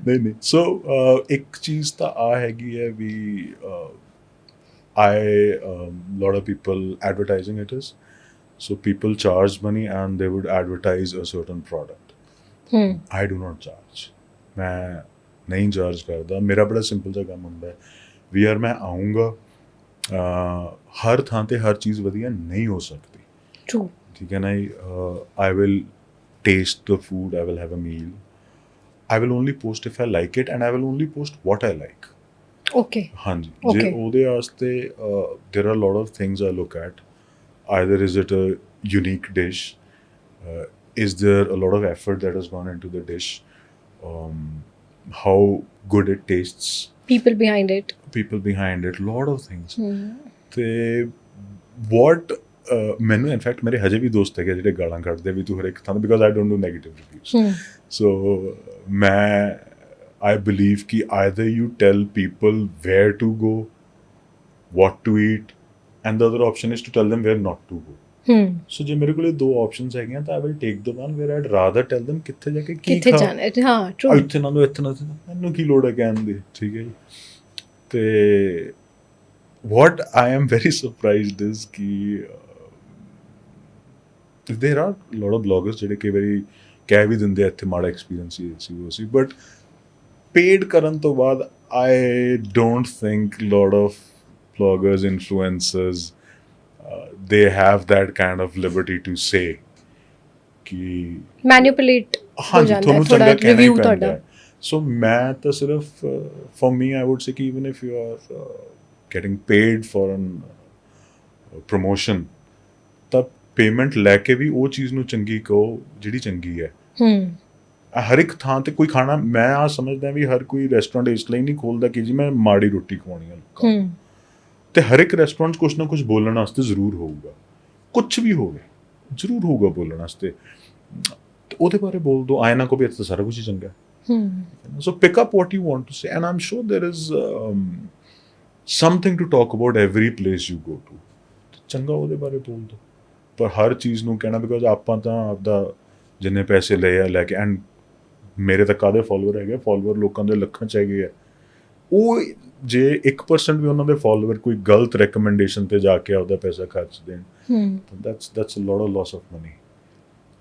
नहीं सो एक चीज़ ਤਾਂ ਆ ਹੈਗੀ ਹੈ ਵੀ lot of people advertising it is, so people charge money and they would advertise a certain product। I do not charge, ਮੈਂ ਨਹੀਂ charge ਕਰਦਾ। ਮੇਰਾ ਬੜਾ ਸਿੰਪਲ ਜਿਹਾ ਕੰਮ ਹੁੰਦਾ ਹੈ ਵੀ ਯਾਰ ਮੈਂ ਆਊਂਗਾ, ਹਰ ਥਾਂ ਤੇ ਹਰ ਚੀਜ਼ ਵਧੀਆ ਨਹੀਂ ਹੋ ਸਕਦੀ। True। ਠੀਕ ਹੈ ਨਾ। I will taste the food, I will have a meal, I will only post if I like it and I will only post what I like। Okay। ਹਾਂਜੀ ਜੇ ਉਹਦੇ ਵਾਸਤੇ there are a lot of things I look at, either is it a unique dish, is there a lot of effort that has gone into the dish, how good it tastes, people behind it, lot of things। ਤੇ what ਮੈਨੂੰ in fact ਮੇਰੇ ਹਜੇ ਵੀ ਦੋਸਤ ਹੈਗੇ ਜਿਹੜੇ ਗਾਲਾਂ ਕੱਢਦੇ ਵੀ ਤੂੰ ਹਰੇਕ ਥਾਂ, because I don't do negative reviews. So ਮੈਂ ਆਈ ਬਿਲੀਵ ਕਿ either you tell people where to go, what to eat, and the other option is to tell them where not to go। So ਜੇ ਮੇਰੇ ਕੋਲ ਦੋ options ਹੈਗੀਆਂ ਤਾਂ I will take the one where I'd rather tell them ਕਿੱਥੇ ਜਾ ਕੇ ਕੀ ਖਾਣਾ। ਹਾਂ ਟਰੂ। ਇੱਥੇ ਨਾ ਦੋ, ਇੱਥੇ ਨਾ, ਮੈਨੂੰ ਕੀ ਲੋੜ ਹੈ ਕਹਿਣ ਦੀ। ਠੀਕ ਹੈ ਜੀ। ਤੇ what I am very surprised is ਕਿ there are a lot of bloggers ਜਿਹੜੇ ਕਈ ਵਾਰੀ ਕਹਿ ਵੀ ਦਿੰਦੇ ਆ ਇੱਥੇ ਮਾੜਾ ਐਕਸਪੀਰੀਅੰਸ ਸੀ, ਬਟ ਪੇਡ ਕਰਨ ਤੋਂ ਬਾਅਦ I don't think lot of bloggers, influencers, they have that kind of liberty to say ਕਿ ਮੈਨੀਪੂਲੇਟ ਹੋ ਜਾਂਦਾ ਥੋੜਾ ਰਿਵਿਊ ਤੁਹਾਡਾ। ਸੋ ਮੈਂ ਤਾਂ ਸਿਰਫ for me I would say ਕਿ even if you are getting paid for an promotion, ਤਾਂ ਪੇਮੈਂਟ ਲੈ ਕੇ ਵੀ ਉਹ ਚੀਜ਼ ਨੂੰ ਚੰਗੀ ਕਹੋ ਜਿਹੜੀ ਚੰਗੀ ਹੈ। ਹਰ ਇੱਕ ਥਾਂ ਤੇ ਕੋਈ ਖਾਣਾ, ਮੈਂ ਆ ਸਮਝਦਾ ਵੀ ਹਰ ਕੋਈ ਰੈਸਟੋਰੈਂਟ ਇਸ ਲਈ ਨਹੀਂ ਖੋਲ੍ਹਦਾ ਕਿ ਜੀ ਮੈਂ ਮਾੜੀ ਰੋਟੀ ਖਵਾਉਣੀ ਹੈ ਲੋਕਾਂ ਨੂੰ। ਤੇ ਹਰ ਇੱਕ ਰੈਸਟੋਰੈਂਟ 'ਚ ਕੁਛ ਨਾ ਕੁਛ ਬੋਲਣ ਵਾਸਤੇ ਜ਼ਰੂਰ ਹੋਊਗਾ, ਕੁਛ ਵੀ ਹੋਵੇ ਜ਼ਰੂਰ ਹੋਊਗਾ ਬੋਲਣ ਵਾਸਤੇ। ਤੇ ਉਹਦੇ ਬਾਰੇ ਬੋਲ ਦਿਓ, ਆਏ ਨਾ ਕੋ ਵੀ ਇੱਥੇ ਤਾਂ ਸਾਰਾ ਕੁਛ ਹੀ ਚੰਗਾ। So pick up what you want to say and I am sure there is something to talk about every place you go to। ਚੰਗਾ ਉਹਦੇ ਬਾਰੇ ਬੋਲ ਦਿਓ, ਪਰ ਹਰ ਚੀਜ਼ ਨੂੰ ਕਹਿਣਾ, ਬਿਕੋਜ਼ ਆਪਾਂ ਤਾਂ ਆਪਦਾ ਜਿੰਨੇ ਪੈਸੇ ਲਏ ਆ ਲੈ ਕੇ, ਐਂਡ ਮੇਰੇ ਤਾਂ ਕਾਹਦੇ ਫੋਲੋਅਰ ਹੈਗੇ, ਫੋਲੋਅਰ ਲੋਕਾਂ ਦੇ ਲੱਖਾਂ 'ਚ ਹੈਗੇ ਆ। ਉਹ ਜੇ 1% ਵੀ ਉਹਨਾਂ ਦੇ ਫਾਲੋਅਰ ਕੋਈ ਗਲਤ ਰეკਮੈਂਡੇਸ਼ਨ ਤੇ ਜਾ ਕੇ ਆਪਦਾ ਪੈਸਾ ਖਰਚ ਦੇਣ ਤਾਂ that's a lot of loss of money.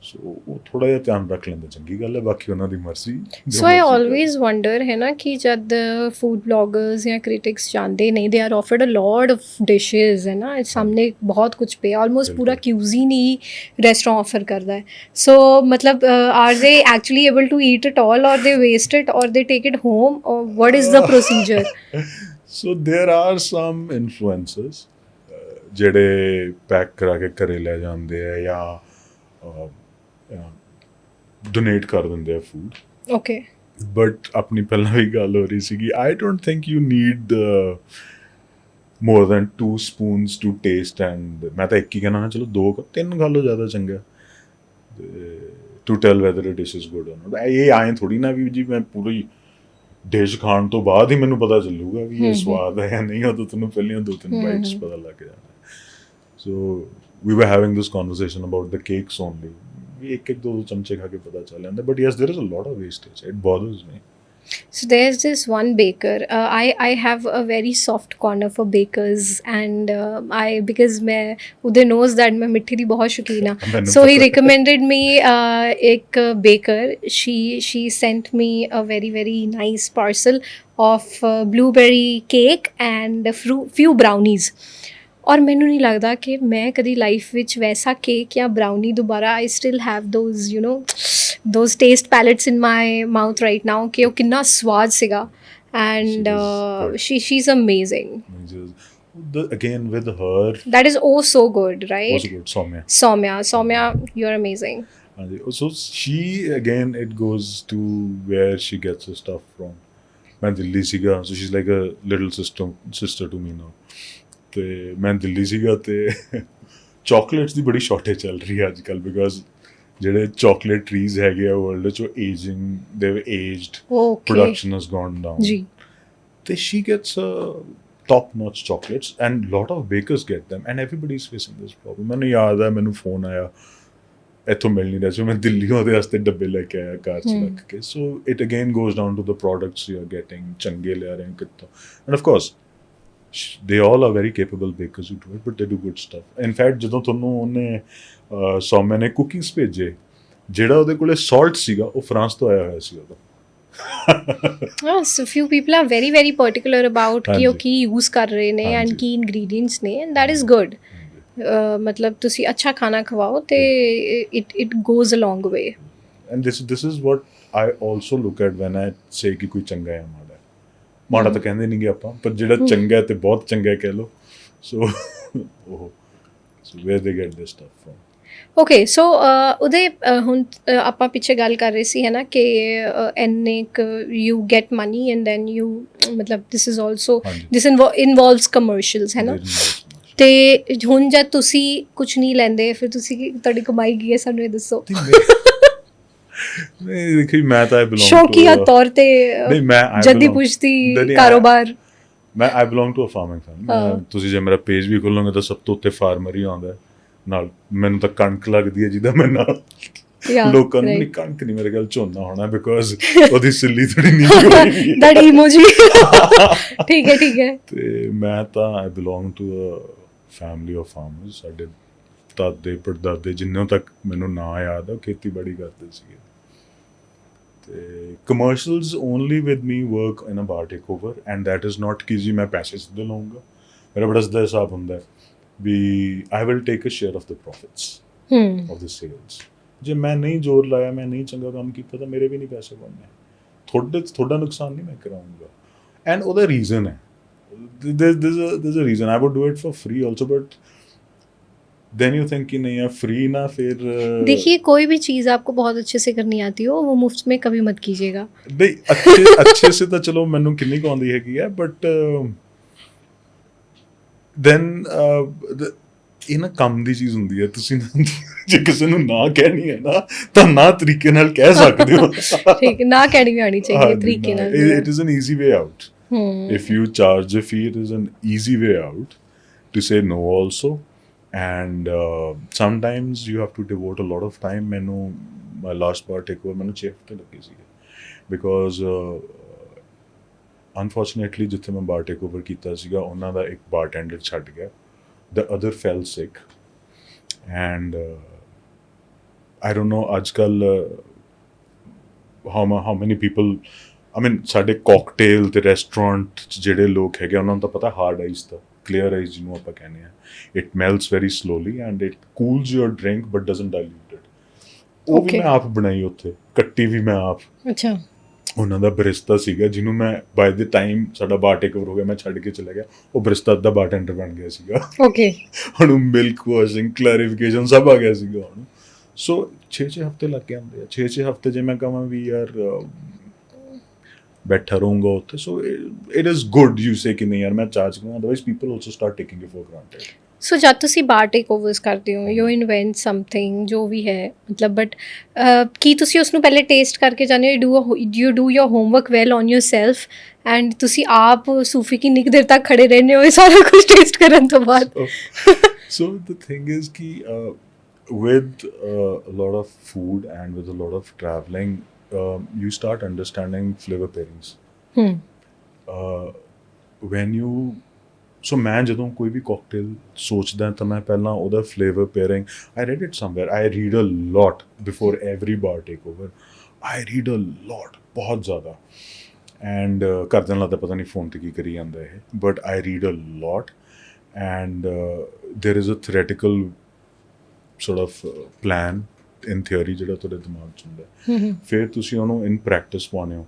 ਸੋ ਉਹ ਥੋੜ੍ਹਾ ਜਿਹਾ ਧਿਆਨ ਰੱਖ ਲੈਂਦੇ ਚੰਗੀ ਗੱਲ ਹੈ, ਬਾਕੀ ਉਹਨਾਂ ਦੀ ਮਰਜ਼ੀ। ਸੋ ਆਈ ਆਲਵੇਜ਼ ਵੰਡਰ ਹੈ ਨਾ ਕਿ ਜਦ ਫੂਡ ਬਲੌਗਰਸ ਜਾਂ ਕ੍ਰਿਟਿਕਸ ਜਾਂਦੇ ਨੇ they are offered a lot of dishes ਹੈ ਨਾ, ਸਾਹਮਣੇ ਬਹੁਤ ਕੁਝ ਪਿਆ, ਆਲਮੋਸਟ ਪੂਰਾ cuisine ਹੀ ਰੈਸਟੋਰੈਂਟ ਆਫਰ ਕਰਦਾ ਹੈ। ਸੋ ਮਤਲਬ are they actually able to eat it all or they waste it ਔਰ ਦੇ ਟੇਕ ਇਟ ਹੋਮ, ਔਰ what is the procedure? So there are some influencers ਜਿਹੜੇ ਪੈਕ ਕਰਾ ਕੇ ਘਰੇ ਲੈ ਜਾਂਦੇ ਆ ਜਾਂ ਡੋਨੇਟ ਕਰ ਦਿੰਦੇ ਆ ਫੂਡ। ਓਕੇ, ਬਟ ਆਪਣੀ ਪਹਿਲਾਂ ਵੀ ਗੱਲ ਹੋ ਰਹੀ ਸੀਗੀ, I don't think you need more than 2 spoons to taste, and ਮੈਂ ਤਾਂ ਇੱਕ ਹੀ ਕਹਿਣਾ, ਚਲੋ 2-3 ਖਾ ਲਓ, ਜ਼ਿਆਦਾ ਚੰਗਾ, to tell whether it dish is good or not. ਇਹ ਆਏਂ ਥੋੜ੍ਹੀ ਨਾ ਵੀ ਜੀ ਮੈਂ ਪੂਰੀ ਡਿਸ਼ ਖਾਣ ਤੋਂ ਬਾਅਦ ਹੀ ਮੈਨੂੰ ਪਤਾ ਚੱਲੂਗਾ ਵੀ ਇਹ ਸਵਾਦ ਹੈ ਜਾਂ ਨਹੀਂ, ਉਦੋਂ ਤੁਹਾਨੂੰ ਪਹਿਲੀਆਂ 2-3 ਬਾਈਟਸ ਪਤਾ ਲੱਗ ਜਾਣਾ। ਸੋ we were having this conversation about the cakes only. एक 2 चमचे खा के पता चल जाता, but yes, there is a lot of wastage. It bothers me. So there's this one baker. I have a very soft corner for bakers, and because Udhay knows that मैं मिट्टी दी बहुत शौकीन हाँ. So he recommended me एक baker. She sent me a very very nice parcel of blueberry cake and a few brownies. ਔਰ ਮੈਨੂੰ ਨਹੀਂ ਲੱਗਦਾ ਕਿ ਮੈਂ ਕਦੀ ਲਾਈਫ ਵਿੱਚ ਵੈਸਾ ਕੇਕ ਜਾਂ ਬਰਾਊਨੀ ਦੁਬਾਰਾ, I still have those you know those taste palates in my mouth right now ਕਿ ਉਹ ਕਿੰਨਾ ਸਵਾਦ ਸੀਗਾ। And she is amazing. Again with her, that is oh so good, right? Also good. Soumya, you're amazing. So she, again, it goes to where she gets her stuff from. मैं दिल्ली सीगा, so she's like a little sister to me now. ਤੇ ਮੈਂ ਦਿੱਲੀ ਸੀਗਾ ਤੇ chocolates ਦੀ ਬੜੀ shortage ਚੱਲ ਰਹੀ ਹੈ ਅੱਜ ਕੱਲ੍ਹ, ਬਿਕੋਜ਼ ਜਿਹੜੇ ਚੋਕਲੇਟ ਟਰੀਜ਼ ਹੈਗੇ ਆ ਵਰਲਡ 'ਚ, ਉਹ ageing, they aged, production has gone down ਜੀ, ਤੇ she gets top notch chocolates and lot of bakers get them and everybody is facing this problem. ਮੈਨੂੰ ਯਾਦ ਹੈ, ਮੈਨੂੰ ਫੋਨ ਆਇਆ, ਇੱਥੋਂ ਮਿਲ ਨਹੀਂ ਰਿਹਾ ਸੀ, ਮੈਂ ਦਿੱਲੀ ਉਹਦੇ ਵਾਸਤੇ ਡੱਬੇ ਲੈ ਕੇ ਆਇਆ ਕਾਰ 'ਚ ਰੱਖ ਕੇ। So it again goes down to the products you are getting, ਚੰਗੇ ਲਿਆ ਰਹੇ ਕਿੱਥੋਂ, and of course they all are very capable bakers who do it, but they do good stuff. In fact, ਜਦੋਂ ਤੁਹਾਨੂੰ ਉਹਨੇ ਸੌਮਿਆ ਨੇ ਕੁਕਿੰਗਸ ਭੇਜੇ, ਜਿਹੜਾ ਉਹਦੇ ਕੋਲੇ ਸਾਲਟ ਸੀਗਾ ਉਹ ਫਰਾਂਸ ਤੋਂ ਆਇਆ ਹੋਇਆ ਸੀ ਉਹਦਾ। So few people are very very particular about ਕਿ ਉਹ ਕੀ ਯੂਜ਼ ਕਰ ਰਹੇ ਨੇ ਐਂਡ ਕੀ ਇੰਗਰੀਡੀਐਂਟਸ ਨੇ, ਐਂਡ that is good. ਮਤਲਬ ਤੁਸੀਂ ਅੱਛਾ ਖਾਣਾ ਖਵਾਓ ਤੇ it goes a long way. And this is what I also look at when I say ਕਿ ਕੋਈ ਚੰਗਾ ਹੈ ਮਾੜਾ ਤਾਂ ਕਹਿੰਦੇ ਨਹੀਂ ਗੇ ਆਪਾਂ, ਪਰ ਜਿਹੜਾ ਚੰਗਾ ਤੇ ਬਹੁਤ ਚੰਗਾ ਕਹਿ ਲਓ। So where they get this stuff from. Okay, so ਉਦੇ ਹੁਣ ਆਪਾਂ ਪਿੱਛੇ ਗੱਲ ਕਰ ਰਹੇ ਸੀ ਹੈ ਨਾ ਕਿ ਇੰਨੇ you get money and then you, ਮਤਲਬ this is also this involves commercials ਹੈ ਨਾ, ਤੇ ਹੁਣ ਜਦ ਤੁਸੀਂ ਕੁਝ ਨਹੀਂ ਲੈਂਦੇ ਫਿਰ ਤੁਸੀਂ ਤੁਹਾਡੀ ਕਮਾਈ ਕੀ ਹੈ, ਸਾਨੂੰ ਇਹ ਦੱਸੋ। ਨਹੀਂ ਦੇਖੀ, ਮੈਂ ਤਾਂ ਸ਼ੌਕੀਆ ਤੌਰ ਤੇ ਜੱਦੀ ਪੁਸ਼ਤੀ ਕਾਰੋਬਾਰ, ਮੈਂ I belong to a farming family. ਤੁਸੀਂ ਜੇ ਮੇਰਾ ਪੇਜ ਵੀ ਖੋਲੋਗੇ ਤਾਂ ਸਭ ਤੋਂ ਉੱਤੇ ਫਾਰਮਰ ਹੀ ਆਉਂਦਾ ਨਾਲ। ਮੈਨੂੰ ਤਾਂ ਕਣਕ ਲੱਗਦੀ ਹੈ ਜਿਹਦਾ ਮੈਂ ਨਾਲ ਲੋਕਾਂ ਨੂੰ, ਨਹੀਂ ਕਣਕ ਨਹੀਂ, ਮੇਰੇ ਖਿਆਲ ਝੋਨਾ ਹੋਣਾ, ਬਿਕੋਜ਼ ਉਹਦੀ ਸਿੱਲੀ ਥੋੜੀ ਨੀਚੇ ਹੋਈ ਹੈ, ਦੈਟ ਇਮੋਜੀ। ਠੀਕ ਹੈ। ਤੇ ਮੈਂ ਤਾਂ I belong to a family of farmers. ਸਾਡੇ ਦਾਦੇ ਪੜਦਾਦੇ ਜਿੰਨੋਂ ਤੱਕ ਮੈਨੂੰ ਨਾਂ ਯਾਦ ਆ ਖੇਤੀਬਾੜੀ ਕਰਦੇ ਸੀਗੇ। ਤੇ commercials only with me work in a bar takeover, and that is not ਕਿ ਜੀ ਮੈਂ ਪੈਸੇ ਸਿੱਧੇ ਲਊਂਗਾ। ਮੇਰਾ ਬੜਾ ਸਿੱਧਾ ਹਿਸਾਬ ਹੁੰਦਾ ਵੀ I will take a share of the profits of the sales. ਜੇ ਮੈਂ ਨਹੀਂ ਜ਼ੋਰ ਲਾਇਆ, ਮੈਂ ਨਹੀਂ ਚੰਗਾ ਕੰਮ ਕੀਤਾ, ਤਾਂ ਮੇਰੇ ਵੀ ਨਹੀਂ ਪੈਸੇ ਬਣਨੇ। ਤੁਹਾਡਾ ਨੁਕਸਾਨ ਨਹੀਂ ਮੈਂ ਕਰਾਊਂਗਾ। ਐਂਡ ਉਹਦਾ ਰੀਜ਼ਨ ਹੈ, there's a reason I would do it for free also, but then you think कि नहीं यार फ्री ना, फिर देखिए कोई भी चीज़ आपको बहुत अच्छे से करनी आती हो वो मुफ्त में कभी मत कीजिएगा। नहीं अच्छे से तो चलो मैनू किन्नी को आंदी हैगी है, बट then ਇਹ ਨਾ ਕੰਮ ਦੀ ਚੀਜ਼ ਹੁੰਦੀ ਹੈ। ਤੁਸੀਂ ਜੇ ਕਿਸੇ ਨੂੰ ਨਾ ਕਹਿਣੀ ਹੈ ਨਾ ਤਾਂ ਨਾ ਤਰੀਕੇ ਨਾਲ ਕਹਿ ਸਕਦੇ ਹੋ। ਠੀਕ, ਨਾ ਕਹਿਣੀ ਵੀ ਆਣੀ ਚਾਹੀਦੀ ਤਰੀਕੇ ਨਾਲ। It is an easy way out. If you charge a fee, it is an easy way out to say no also. And sometimes you have to devote a lot of time. ਮੈਨੂੰ my last bar takeover ਮੈਨੂੰ chef ਤੇ ਲੱਗੀ ਸੀ, because unfortunately ਜਿੱਥੇ ਮੈਂ ਬਾਰ take over ਕੀਤਾ ਸੀਗਾ ਉਹਨਾਂ ਦਾ ਇੱਕ ਬਾਰਟੈਂਡਰ ਛੱਡ ਗਿਆ, the other fell sick, and I don't know ਅੱਜ ਕੱਲ੍ਹ how many people, I mean ਸਾਡੇ ਕੋਕਟੇਲ ਤੇ ਰੈਸਟੋਰੈਂਟ 'ਚ ਜਿਹੜੇ ਲੋਕ ਹੈਗੇ ਉਹਨਾਂ ਨੂੰ ਤਾਂ ਪਤਾ ਹਾਰਡ ਆਈਸ ਦਾ, ਕਲੀਅਰ ਆਈਸ ਜਿਹਨੂੰ ਆਪਾਂ ਕਹਿੰਦੇ ਹਾਂ, it melts very slowly and it cools your drink but doesn't dilute it. ਉਹ ਵੀ ਮੈਂ ਆਪ ਬਣਾਈ ਉੱਥੇ, ਕੱਟੀ ਵੀ ਮੈਂ ਆਪ। ਅੱਛਾ। ਉਹਨਾਂ ਦਾ ਬਰਿਸਤਾ ਸੀਗਾ ਜਿਹਨੂੰ ਮੈਂ ਬਾਏ ਦ ਟਾਈਮ ਸਾਡਾ ਬਾਰ ਟੇਕ ਓਵਰ ਹੋ ਗਿਆ ਮੈਂ ਛੱਡ ਕੇ ਚਲਾ ਗਿਆ, ਉਹ ਬਰਿਸਤਾ ਅੱਧਾ ਬਾਰਟੈਂਡਰ ਬਣ ਗਿਆ ਸੀਗਾ। ਓਕੇ। ਉਹਨੂੰ ਮਿਲਕ ਵਾਸ਼ਿੰਗ, ਕਲੈਰੀਫਿਕੇਸ਼ਨ ਸਭ ਆ ਗਿਆ ਸੀਗਾ ਉਹਨੂੰ। ਸੋ 6 ਹਫ਼ਤੇ ਲੱਗ ਜਾਂਦੇ ਆ। 6 ਹਫ਼ਤੇ ਜੇ ਮੈਂ ਕਹਾਂ ਵੀ ਯਾਰ ਬੈਠਾ ਰਹੂੰਗਾ ਉੱਥੇ, so it is good you say ਕਿ ਨਹੀਂ ਯਾਰ ਮੈਂ ਚਾਰਜ ਕਰਾਂ, otherwise people also start taking it for granted. So ਜਦ ਤੁਸੀਂ ਬਾਰ ਟੇਕ ਓਵਰਸ ਕਰਦੇ ਹੋ, ਯੂ ਇਨਵੈਂਟ ਸਮਥਿੰਗ ਜੋ ਵੀ ਹੈ ਮਤਲਬ, ਬਟ ਕੀ ਤੁਸੀਂ ਉਸਨੂੰ ਪਹਿਲੇ ਟੇਸਟ ਕਰਕੇ ਜਾਂਦੇ ਹੋ? You do your homework well on your self and ਤੁਸੀਂ ਆਪ ਸੂਫੀ ਕਿੰਨੀ ਕੁ ਦੇਰ ਤੱਕ ਖੜੇ ਰਹਿੰਦੇ ਹੋ ਇਹ ਸਾਰਾ ਕੁਝ ਟੇਸਟ ਕਰਨ ਤੋਂ ਬਾਅਦ? ਸੋ ਦ ਥਿੰਗ ਇਜ਼ ਕਿ with a lot of food and with a lot of traveling, you start understanding flavor pairings. When you, so ਮੈਂ ਜਦੋਂ ਕੋਈ ਵੀ cocktail ਸੋਚਦਾ ਤਾਂ ਮੈਂ ਪਹਿਲਾਂ ਉਹਦਾ flavor pairing, I read it somewhere, I read a lot before every bar takeover, I read a lot, ਬਹੁਤ ਜ਼ਿਆਦਾ, and ਘਰਦਿਆਂ ਲੱਗਦਾ ਪਤਾ ਨਹੀਂ ਫੋਨ ਤੇ ਕੀ ਕਰੀ ਜਾਂਦਾ ਇਹ, but I read a lot and there is a theoretical sort of plan in theory ਜਿਹੜਾ ਤੁਹਾਡੇ ਦਿਮਾਗ 'ਚ ਹੁੰਦਾ, ਫਿਰ ਤੁਸੀਂ ਉਹਨੂੰ in practice ਪਾਉਂਦੇ ਹੋ,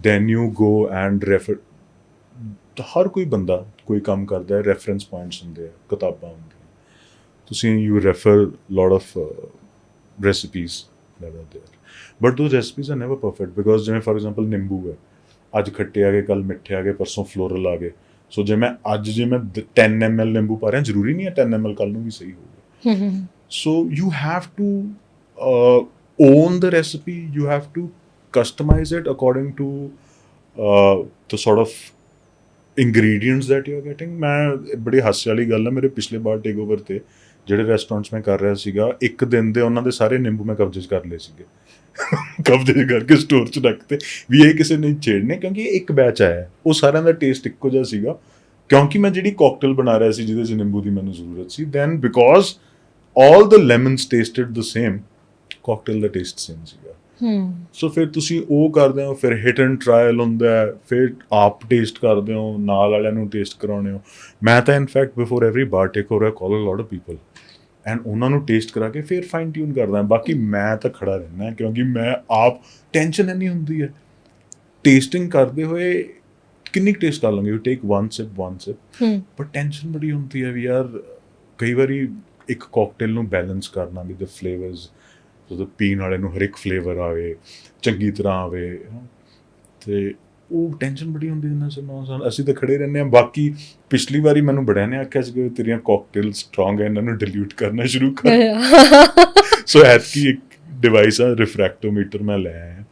then you go and refer, ਹਰ ਕੋਈ ਬੰਦਾ ਕੋਈ ਕੰਮ ਕਰਦਾ ਹੈ, ਰੈਫਰੈਂਸ ਪੁਆਇੰਟਸ ਹੁੰਦੇ ਆ, ਕਿਤਾਬਾਂ ਹੁੰਦੀਆਂ, ਤੁਸੀਂ you refer lot of recipes that are there, but those recipes are never perfect because ਜਿਵੇਂ for example ਨਿੰਬੂ ਹੈ, ਅੱਜ ਖੱਟੇ ਆ ਗਏ, ਕੱਲ੍ਹ ਮਿੱਠੇ ਆ ਗਏ, ਪਰਸੋਂ ਫਲੋਰਲ ਆ ਗਏ, ਸੋ ਜੇ ਮੈਂ 10 ml ਨਿੰਬੂ ਪਾ ਰਿਹਾ, ਜ਼ਰੂਰੀ ਨਹੀਂ ਹੈ 10 ml ਕੱਲ੍ਹ ਨੂੰ ਵੀ ਸਹੀ ਹੋਊਗਾ। So you have to own the recipe, you have to customize it according to the sort of ingredients that you're getting. ਮੈਂ ਬੜੀ ਹਾਸੇ ਵਾਲੀ ਗੱਲ ਹੈ, ਮੇਰੇ ਪਿਛਲੇ ਬਾਰ ਟੇਕ ਓਵਰ ਤੇ ਜਿਹੜੇ ਰੈਸਟੋਰੈਂਟਸ ਮੈਂ ਕਰ ਰਿਹਾ ਸੀਗਾ, ਇੱਕ ਦਿਨ ਦੇ ਉਹਨਾਂ ਦੇ ਸਾਰੇ ਨਿੰਬੂ ਮੈਂ ਕਬਜ਼ੇ 'ਚ ਕਰ ਲਏ ਸੀਗੇ। ਕਬਜ਼ੇ ਕਰਕੇ ਸਟੋਰ 'ਚ ਰੱਖਤੇ ਵੀ ਇਹ ਕਿਸੇ ਨੇ ਛੇੜਨੇ, ਕਿਉਂਕਿ ਇਹ ਇੱਕ ਬੈਚ ਆਇਆ, ਉਹ ਸਾਰਿਆਂ ਦਾ ਟੇਸਟ ਇੱਕੋ ਜਿਹਾ ਸੀਗਾ, ਕਿਉਂਕਿ ਮੈਂ ਜਿਹੜੀ ਕੋਕਟੇਲ ਬਣਾ ਰਿਹਾ ਸੀ ਜਿਹਦੇ 'ਚ ਨਿੰਬੂ ਦੀ ਮੈਨੂੰ ਜ਼ਰੂਰਤ ਸੀ, then because all the lemons tasted the same, cocktail ਦਾ ਟੇਸਟ ਸੇਮ ਸੀਗਾ। ਸੋ ਫਿਰ ਤੁਸੀਂ ਉਹ ਕਰਦੇ ਹੋ, ਫਿਰ ਹਿਟ ਐਂਡ ਟਰਾਇਲ ਹੁੰਦਾ, ਫਿਰ ਆਪ ਟੇਸਟ ਕਰਦੇ ਹੋ, ਨਾਲ ਵਾਲਿਆਂ ਨੂੰ ਟੇਸਟ ਕਰਾਉਂਦੇ ਹੋ। ਮੈਂ ਤਾਂ in fact before every bar take over I call a lot of people and ਉਹਨਾਂ ਨੂੰ ਟੇਸਟ ਕਰਾ ਕੇ ਫਿਰ ਫਾਈਨ ਟਿਊਨ ਕਰਦਾ। ਬਾਕੀ ਮੈਂ ਤਾਂ ਖੜਾ ਰਹਿੰਦਾ ਕਿਉਂਕਿ ਮੈਂ ਆਪ ਟੈਨਸ਼ਨ ਇੰਨੀ ਹੁੰਦੀ ਹੈ ਟੇਸਟਿੰਗ ਕਰਦੇ ਹੋਏ, ਕਿੰਨੀ ਕੁ ਟੇਸਟ ਕਰ ਲਾਂਗੇ, ਯੂ ਟੇਕ one sip, ਪਰ ਟੈਨਸ਼ਨ ਬੜੀ ਹੁੰਦੀ ਹੈ ਵੀ ਯਾਰ ਕਈ ਵਾਰੀ ਇੱਕ ਕੋਕਟੇਲ ਨੂੰ ਬੈਲੈਂਸ ਕਰਨਾ ਵੀ ਦ ਫਲੇਵਰਸ, ਜਦੋਂ ਪੀਣ ਵਾਲੇ ਨੂੰ ਹਰ ਇੱਕ ਫਲੇਵਰ ਆਵੇ, ਚੰਗੀ ਤਰ੍ਹਾਂ ਆਵੇ, ਅਤੇ ਉਹ ਟੈਨਸ਼ਨ ਬੜੀ ਹੁੰਦੀ ਜਿੰਨਾ ਸਾਨੂੰ। ਅਸੀਂ ਤਾਂ ਖੜੇ ਰਹਿੰਦੇ ਹਾਂ। ਬਾਕੀ ਪਿਛਲੀ ਵਾਰੀ ਮੈਨੂੰ ਬੜਿਆਂ ਨੇ ਆਖਿਆ ਸੀ ਤੇਰੀਆਂ ਕੋਕਟੇਲ ਸਟਰੋਂਗ ਹੈ, ਇਹਨਾਂ ਨੂੰ ਡਿਲਿਊਟ ਕਰਨਾ ਸ਼ੁਰੂ ਕਰ। ਸੋ ਐਤਕੀ ਇੱਕ ਡਿਵਾਈਸ ਆ, ਰਿਫਰੈਕਟੋਮੀਟਰ ਮੈਂ ਲੈ ਆਇਆ।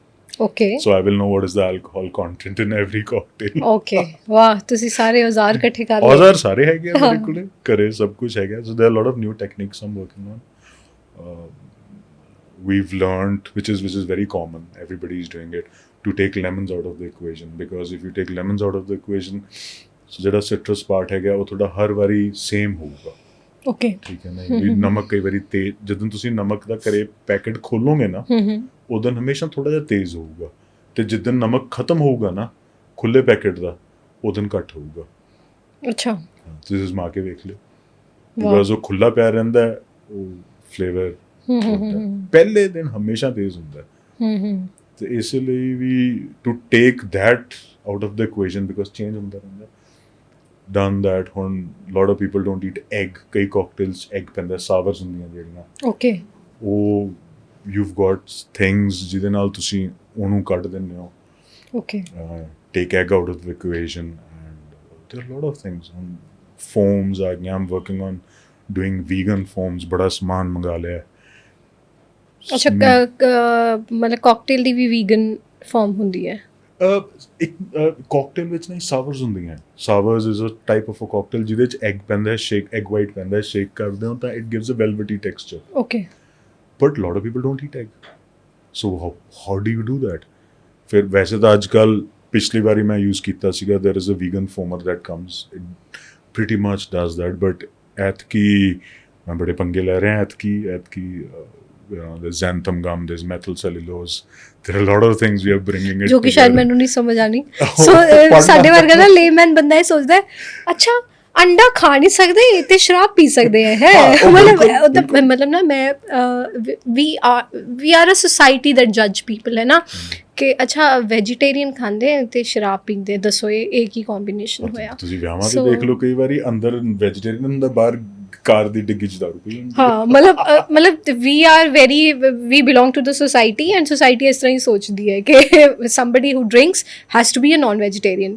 Okay. So I will know what is the alcohol content in every cocktail. Okay. ਵਾਹ, ਤੁਸੀਂ ਸਾਰੇ ਔਜ਼ਾਰ ਇਕੱਠੇ ਕਰ ਲਏ। ਔਜ਼ਾਰ ਸਾਰੇ ਹੈਗੇ ਆ ਮੇਰੇ ਕੋਲ, ਘਰੇ ਸਭ ਕੁਝ ਹੈਗਾ। So there are a lot of new techniques I'm working on. We've learned, which is very common, everybody is doing it, to take lemons out of the equation, because if you take lemons out of the equation, so ਜਿਹੜਾ citrus part ਹੈਗਾ ਉਹ ਤੁਹਾਡਾ ਹਰ ਵਾਰੀ same ਹੋਊਗਾ। Okay. ਠੀਕ ਹੈ ਨਾ, ਵੀ ਨਮਕ ਕਈ ਵਾਰੀ ਤੇਜ਼, ਜਦੋਂ ਤੁਸੀਂ ਨਮਕ ਦਾ ਘਰੇ ਪੈਕਟ ਖੋਲੋਗੇ ਨਾ, ਉਦੋਂ ਹਮੇਸ਼ਾ ਥੋੜਾ ਜਿਹਾ ਤੇਜ਼ ਹੋਊਗਾ, ਤੇ ਜਿੱਦਣ ਨਮਕ ਖਤਮ ਹੋਊਗਾ ਨਾ ਖੁੱਲੇ ਪੈਕਟ ਦਾ, ਉਦੋਂ ਘੱਟ ਹੋਊਗਾ। ਅੱਛਾ, ਤੁਸੀਂ ਅਜ਼ਮਾ ਕੇ ਵੇਖ ਲਿਓ, ਬਿਕਾਜ਼ ਉਹ ਖੁੱਲਾ ਪਿਆ ਰਹਿੰਦਾ, ਉਹ ਫਲੇਵਰ ਪਹਿਲੇ ਦਿਨ ਹਮੇਸ਼ਾ ਤੇਜ਼ ਹੁੰਦਾ, ਤੇ ਇਸ ਲਈ ਵੀ to take that out of the equation, because change ਹੁੰਦਾ ਰਹਿੰਦਾ। done that, ਹੁਣ lot of people don't eat egg, ਕਈ cocktails egg ਪੈਂਦਾ, sours ਹੁੰਦੀਆਂ ਜਿਹੜੀਆਂ। Okay. ਉਹ you've got things ਜਿਹਦੇ ਨਾਲ ਤੁਸੀਂ ਉਹਨੂੰ ਕੱਢ ਦਿੰਦੇ ਹੋ। Okay. Take egg out of the equation, and there are a lot of things. Foams ਆ ਗਈਆਂ, I'm working on doing vegan foams, ਬੜਾ ਸਮਾਨ ਮੰਗਾ ਲਿਆ। ਅੱਛਾ, ਮਤਲਬ cocktail ਦੀ ਵੀ vegan form ਹੁੰਦੀ ਹੈ? ਇੱਕ ਕੋਕਟੇਲ ਵਿੱਚ ਨਾ ਸਾਵਰਸ ਹੁੰਦੀਆਂ। Sours is a type of a cocktail ਜਿਹਦੇ 'ਚ ਐਗ ਪੈਂਦਾ, ਸ਼ੇਕ ਐਗ ਵਾਈਟ ਪੈਂਦਾ, ਸ਼ੇਕ ਕਰਦੇ ਹੋ ਤਾਂ it gives a velvety texture. Okay, but lot of people don't eat egg, so how do you do that? ਫਿਰ ਵੈਸੇ ਤਾਂ ਅੱਜ ਕੱਲ੍ਹ ਪਿਛਲੀ ਵਾਰੀ ਮੈਂ ਯੂਜ਼ ਕੀਤਾ ਸੀਗਾ, there is a vegan foamer that comes, it pretty much does that, but ਐਤਕੀ ਮੈਂ ਬੜੇ ਪੰਗੇ ਲੈ ਰਿਹਾ ਐਤਕੀ there's xanthan gum, there's methyl cellulose, there are a lot of things we are bringing it ਜੋ ਕਿ ਸ਼ਾਇਦ ਮੈਨੂੰ ਨਹੀਂ ਸਮਝ ਆਣੀ। ਸੋ ਪੜ੍ਹਨਾ। ਸਾਡੇ ਵਰਗਾ ਨਾ ਲੇਮੈਨ ਬੰਦਾ ਇਹ ਸੋਚਦਾ ਹੈ ਅੱਛਾ ਅੰਡਾ ਖਾ ਨਹੀਂ ਸਕਦੇ ਤੇ ਸ਼ਰਾਬ ਪੀ ਸਕਦੇ ਹੈ ਮਤਲਬ ਨਾ ਮੈਂ we are a society that ਜੱਜ ਪੀਪਲ ਹੈ ਨਾ ਕਿ ਅੱਛਾ ਵੈਜੀਟੇਰੀਅਨ ਖਾਂਦੇ ਤੇ ਸ਼ਰਾਬ ਪੀਂਦੇ, ਦੱਸੋ ਇਹ ਕੀ ਕੰਬੀਨੇਸ਼ਨ ਹੋਇਆ। ਤੁਸੀਂ ਵਿਆਹਾਂ ਤੇ ਦੇਖ ਲਓ ਕਈ ਵਾਰੀ ਅੰਦਰ ਵੈਜੀਟੇਰੀਅਨ ਹੁੰਦਾ, ਬਾਹਰ ਕਾਰ ਦੀ ਡਿੱਗੀ ਚ ਦਾਰੂ ਪੀ ਹੁੰਦੀ। ਹਾਂ ਮਤਲਬ we belong to the society and society ਇਸ ਤਰ੍ਹਾਂ ਹੀ ਸੋਚਦੀ ਹੈ ਕਿ somebody who drinks has to be a non-vegetarian।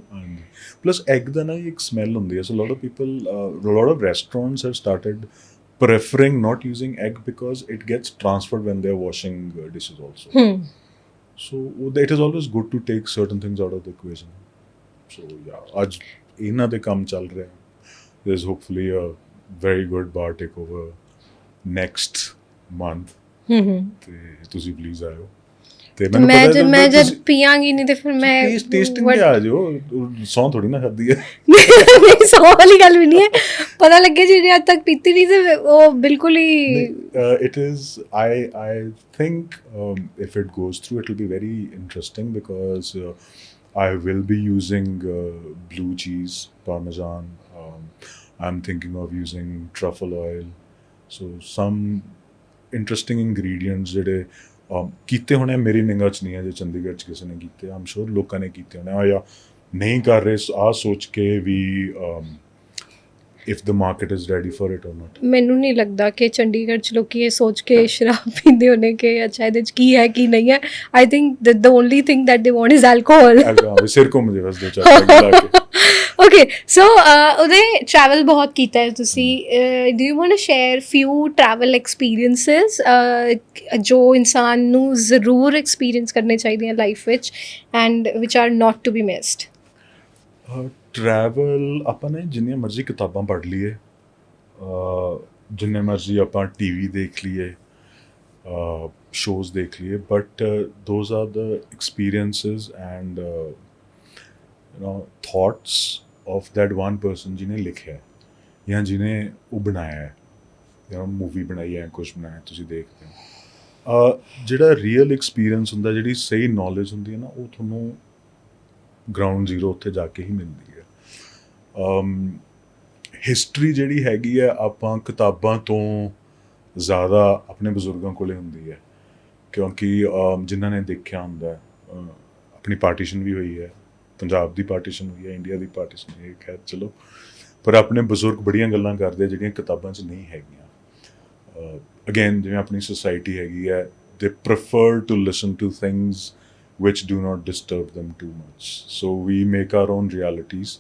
Plus egg ਦਾ ਨਾ ਇੱਕ ਸਮੈਲ ਹੁੰਦੀ ਹੈ, so a lot of restaurants have started preferring not using egg because it gets transferred when they're washing dishes also. So it is always good to take certain things out of the equation. So yeah, ਅੱਜ ਇਹਨਾਂ ਦੇ ਕੰਮ ਚੱਲ ਰਿਹਾ। There's hopefully a very good bar takeover next month, ਤੇ ਤੁਸੀਂ please ਆਇਓ। ਤੇ ਮੈਂ ਜਦ ਪੀਆਂਗੀ ਨਹੀਂ ਤੇ ਫਿਰ ਮੈਂ ਟੇਸਟਿੰਗ ਤੇ ਆ ਜਾਓ, ਸੌਂ ਥੋੜੀ ਨਾ ਖਾਦੀ ਹੈ। ਨਹੀਂ ਸੌਂ ਵਾਲੀ ਗੱਲ ਵੀ ਨਹੀਂ ਹੈ, ਪਤਾ ਲੱਗੇ ਜਿਹੜੀ ਅੱਜ ਤੱਕ ਪੀਤੀ ਨਹੀਂ ਤੇ ਉਹ ਬਿਲਕੁਲ ਹੀ it is I think if it goes through it will be very interesting because I will be using blue cheese, parmesan, I'm thinking of using truffle oil, so some interesting ingredients ਜਿਹੜੇ ਕੀਤੇ ਹੋਣੇ ਮੇਰੀ ਨਿਗਾਹ 'ਚ ਨਹੀਂ ਹੈ, ਜੇ ਚੰਡੀਗੜ੍ਹ 'ਚ ਕਿਸੇ ਨੇ ਕੀਤੇ ਆਮ ਸ਼ੋਰ ਲੋਕਾਂ ਨੇ ਕੀਤੇ ਹੋਣੇ ਜਾਂ ਨਹੀਂ ਕਰ ਰਹੇ, ਆਹ ਸੋਚ ਕੇ ਵੀ if the market is ready for it or not। ਮੈਨੂੰ ਨਹੀਂ ਲੱਗਦਾ ਕਿ ਚੰਡੀਗੜ੍ਹ 'ਚ ਲੋਕੀ ਇਹ ਸੋਚ ਕੇ ਸ਼ਰਾਬ ਪੀਂਦੇ ਹੋਣੇ ਕਿ ਅੱਛਾ ਇਹਦੇ 'ਚ ਕੀ ਹੈ ਕੀ ਨਹੀਂ ਹੈ। I think the only thing that they want is alcohol। ਸਿਰ ਘੁੰਮ ਜੇ ਬਸ ਦੋ ਚਾਰ ਲਾ ਕੇ। Okay, so Udhay, travel ਬਹੁਤ ਕੀਤਾ ਹੈ ਤੁਸੀਂ। Do you want to share few travel experiences ਜੋ ਇਨਸਾਨ ਨੂੰ ਜ਼ਰੂਰ experience ਕਰਨੇ ਚਾਹੀਦੇ ਹਨ ਲਾਈਫ ਵਿੱਚ and which are not to be missed? Travel ਆਪਾਂ ਨੇ ਜਿੰਨੀਆਂ ਮਰਜ਼ੀ ਕਿਤਾਬਾਂ ਪੜ੍ਹ ਲਈਏ, ਜਿੰਨੇ ਮਰਜ਼ੀ ਆਪਾਂ TV ਦੇਖ ਲਈਏ, ਸ਼ੋਜ਼ ਦੇਖ ਲਈਏ, but those are the experiences and thoughts of that one person ਜਿਹਨੇ ਲਿਖਿਆ ਜਾਂ ਜਿਹਨੇ ਉਹ ਬਣਾਇਆ ਹੈ ਜਾਂ ਮੂਵੀ ਬਣਾਈ ਹੈ, ਕੁਛ ਬਣਾਇਆ ਤੁਸੀਂ ਦੇਖਦੇ ਹੋ। ਜਿਹੜਾ ਰੀਅਲ ਐਕਸਪੀਰੀਅੰਸ ਹੁੰਦਾ, ਜਿਹੜੀ ਸਹੀ ਨੌਲੇਜ ਹੁੰਦੀ ਹੈ ਨਾ, ਉਹ ਤੁਹਾਨੂੰ ਗਰਾਊਂਡ ਜ਼ੀਰੋ ਉੱਥੇ ਜਾ ਕੇ ਹੀ ਮਿਲਦੀ ਹੈ। ਹਿਸਟਰੀ ਜਿਹੜੀ ਹੈਗੀ ਹੈ ਆਪਾਂ ਕਿਤਾਬਾਂ ਤੋਂ ਜ਼ਿਆਦਾ ਆਪਣੇ ਬਜ਼ੁਰਗਾਂ ਕੋਲੇ ਹੁੰਦੀ ਹੈ, ਕਿਉਂਕਿ ਜਿਨ੍ਹਾਂ ਨੇ ਦੇਖਿਆ ਹੁੰਦਾ ਆਪਣੀ ਪਾਰਟੀਸ਼ਨ ਵੀ ਹੋਈ ਹੈ, ਪੰਜਾਬ ਦੀ ਪਾਰਟੀਸ਼ਨ ਹੋਈ ਹੈ, ਇੰਡੀਆ ਦੀ ਪਾਰਟੀਸ਼ਨ ਹੋਈ ਹੈ, ਖੈਰ ਚਲੋ, ਪਰ ਆਪਣੇ ਬਜ਼ੁਰਗ ਬੜੀਆਂ ਗੱਲਾਂ ਕਰਦੇ ਜਿਹੜੀਆਂ ਕਿਤਾਬਾਂ 'ਚ ਨਹੀਂ ਹੈਗੀਆਂ। ਅਗੇਨ ਜਿਵੇਂ ਆਪਣੀ ਸੋਸਾਇਟੀ ਹੈਗੀ ਹੈ, they prefer to listen to things which do not disturb them too much, so we make our own realities,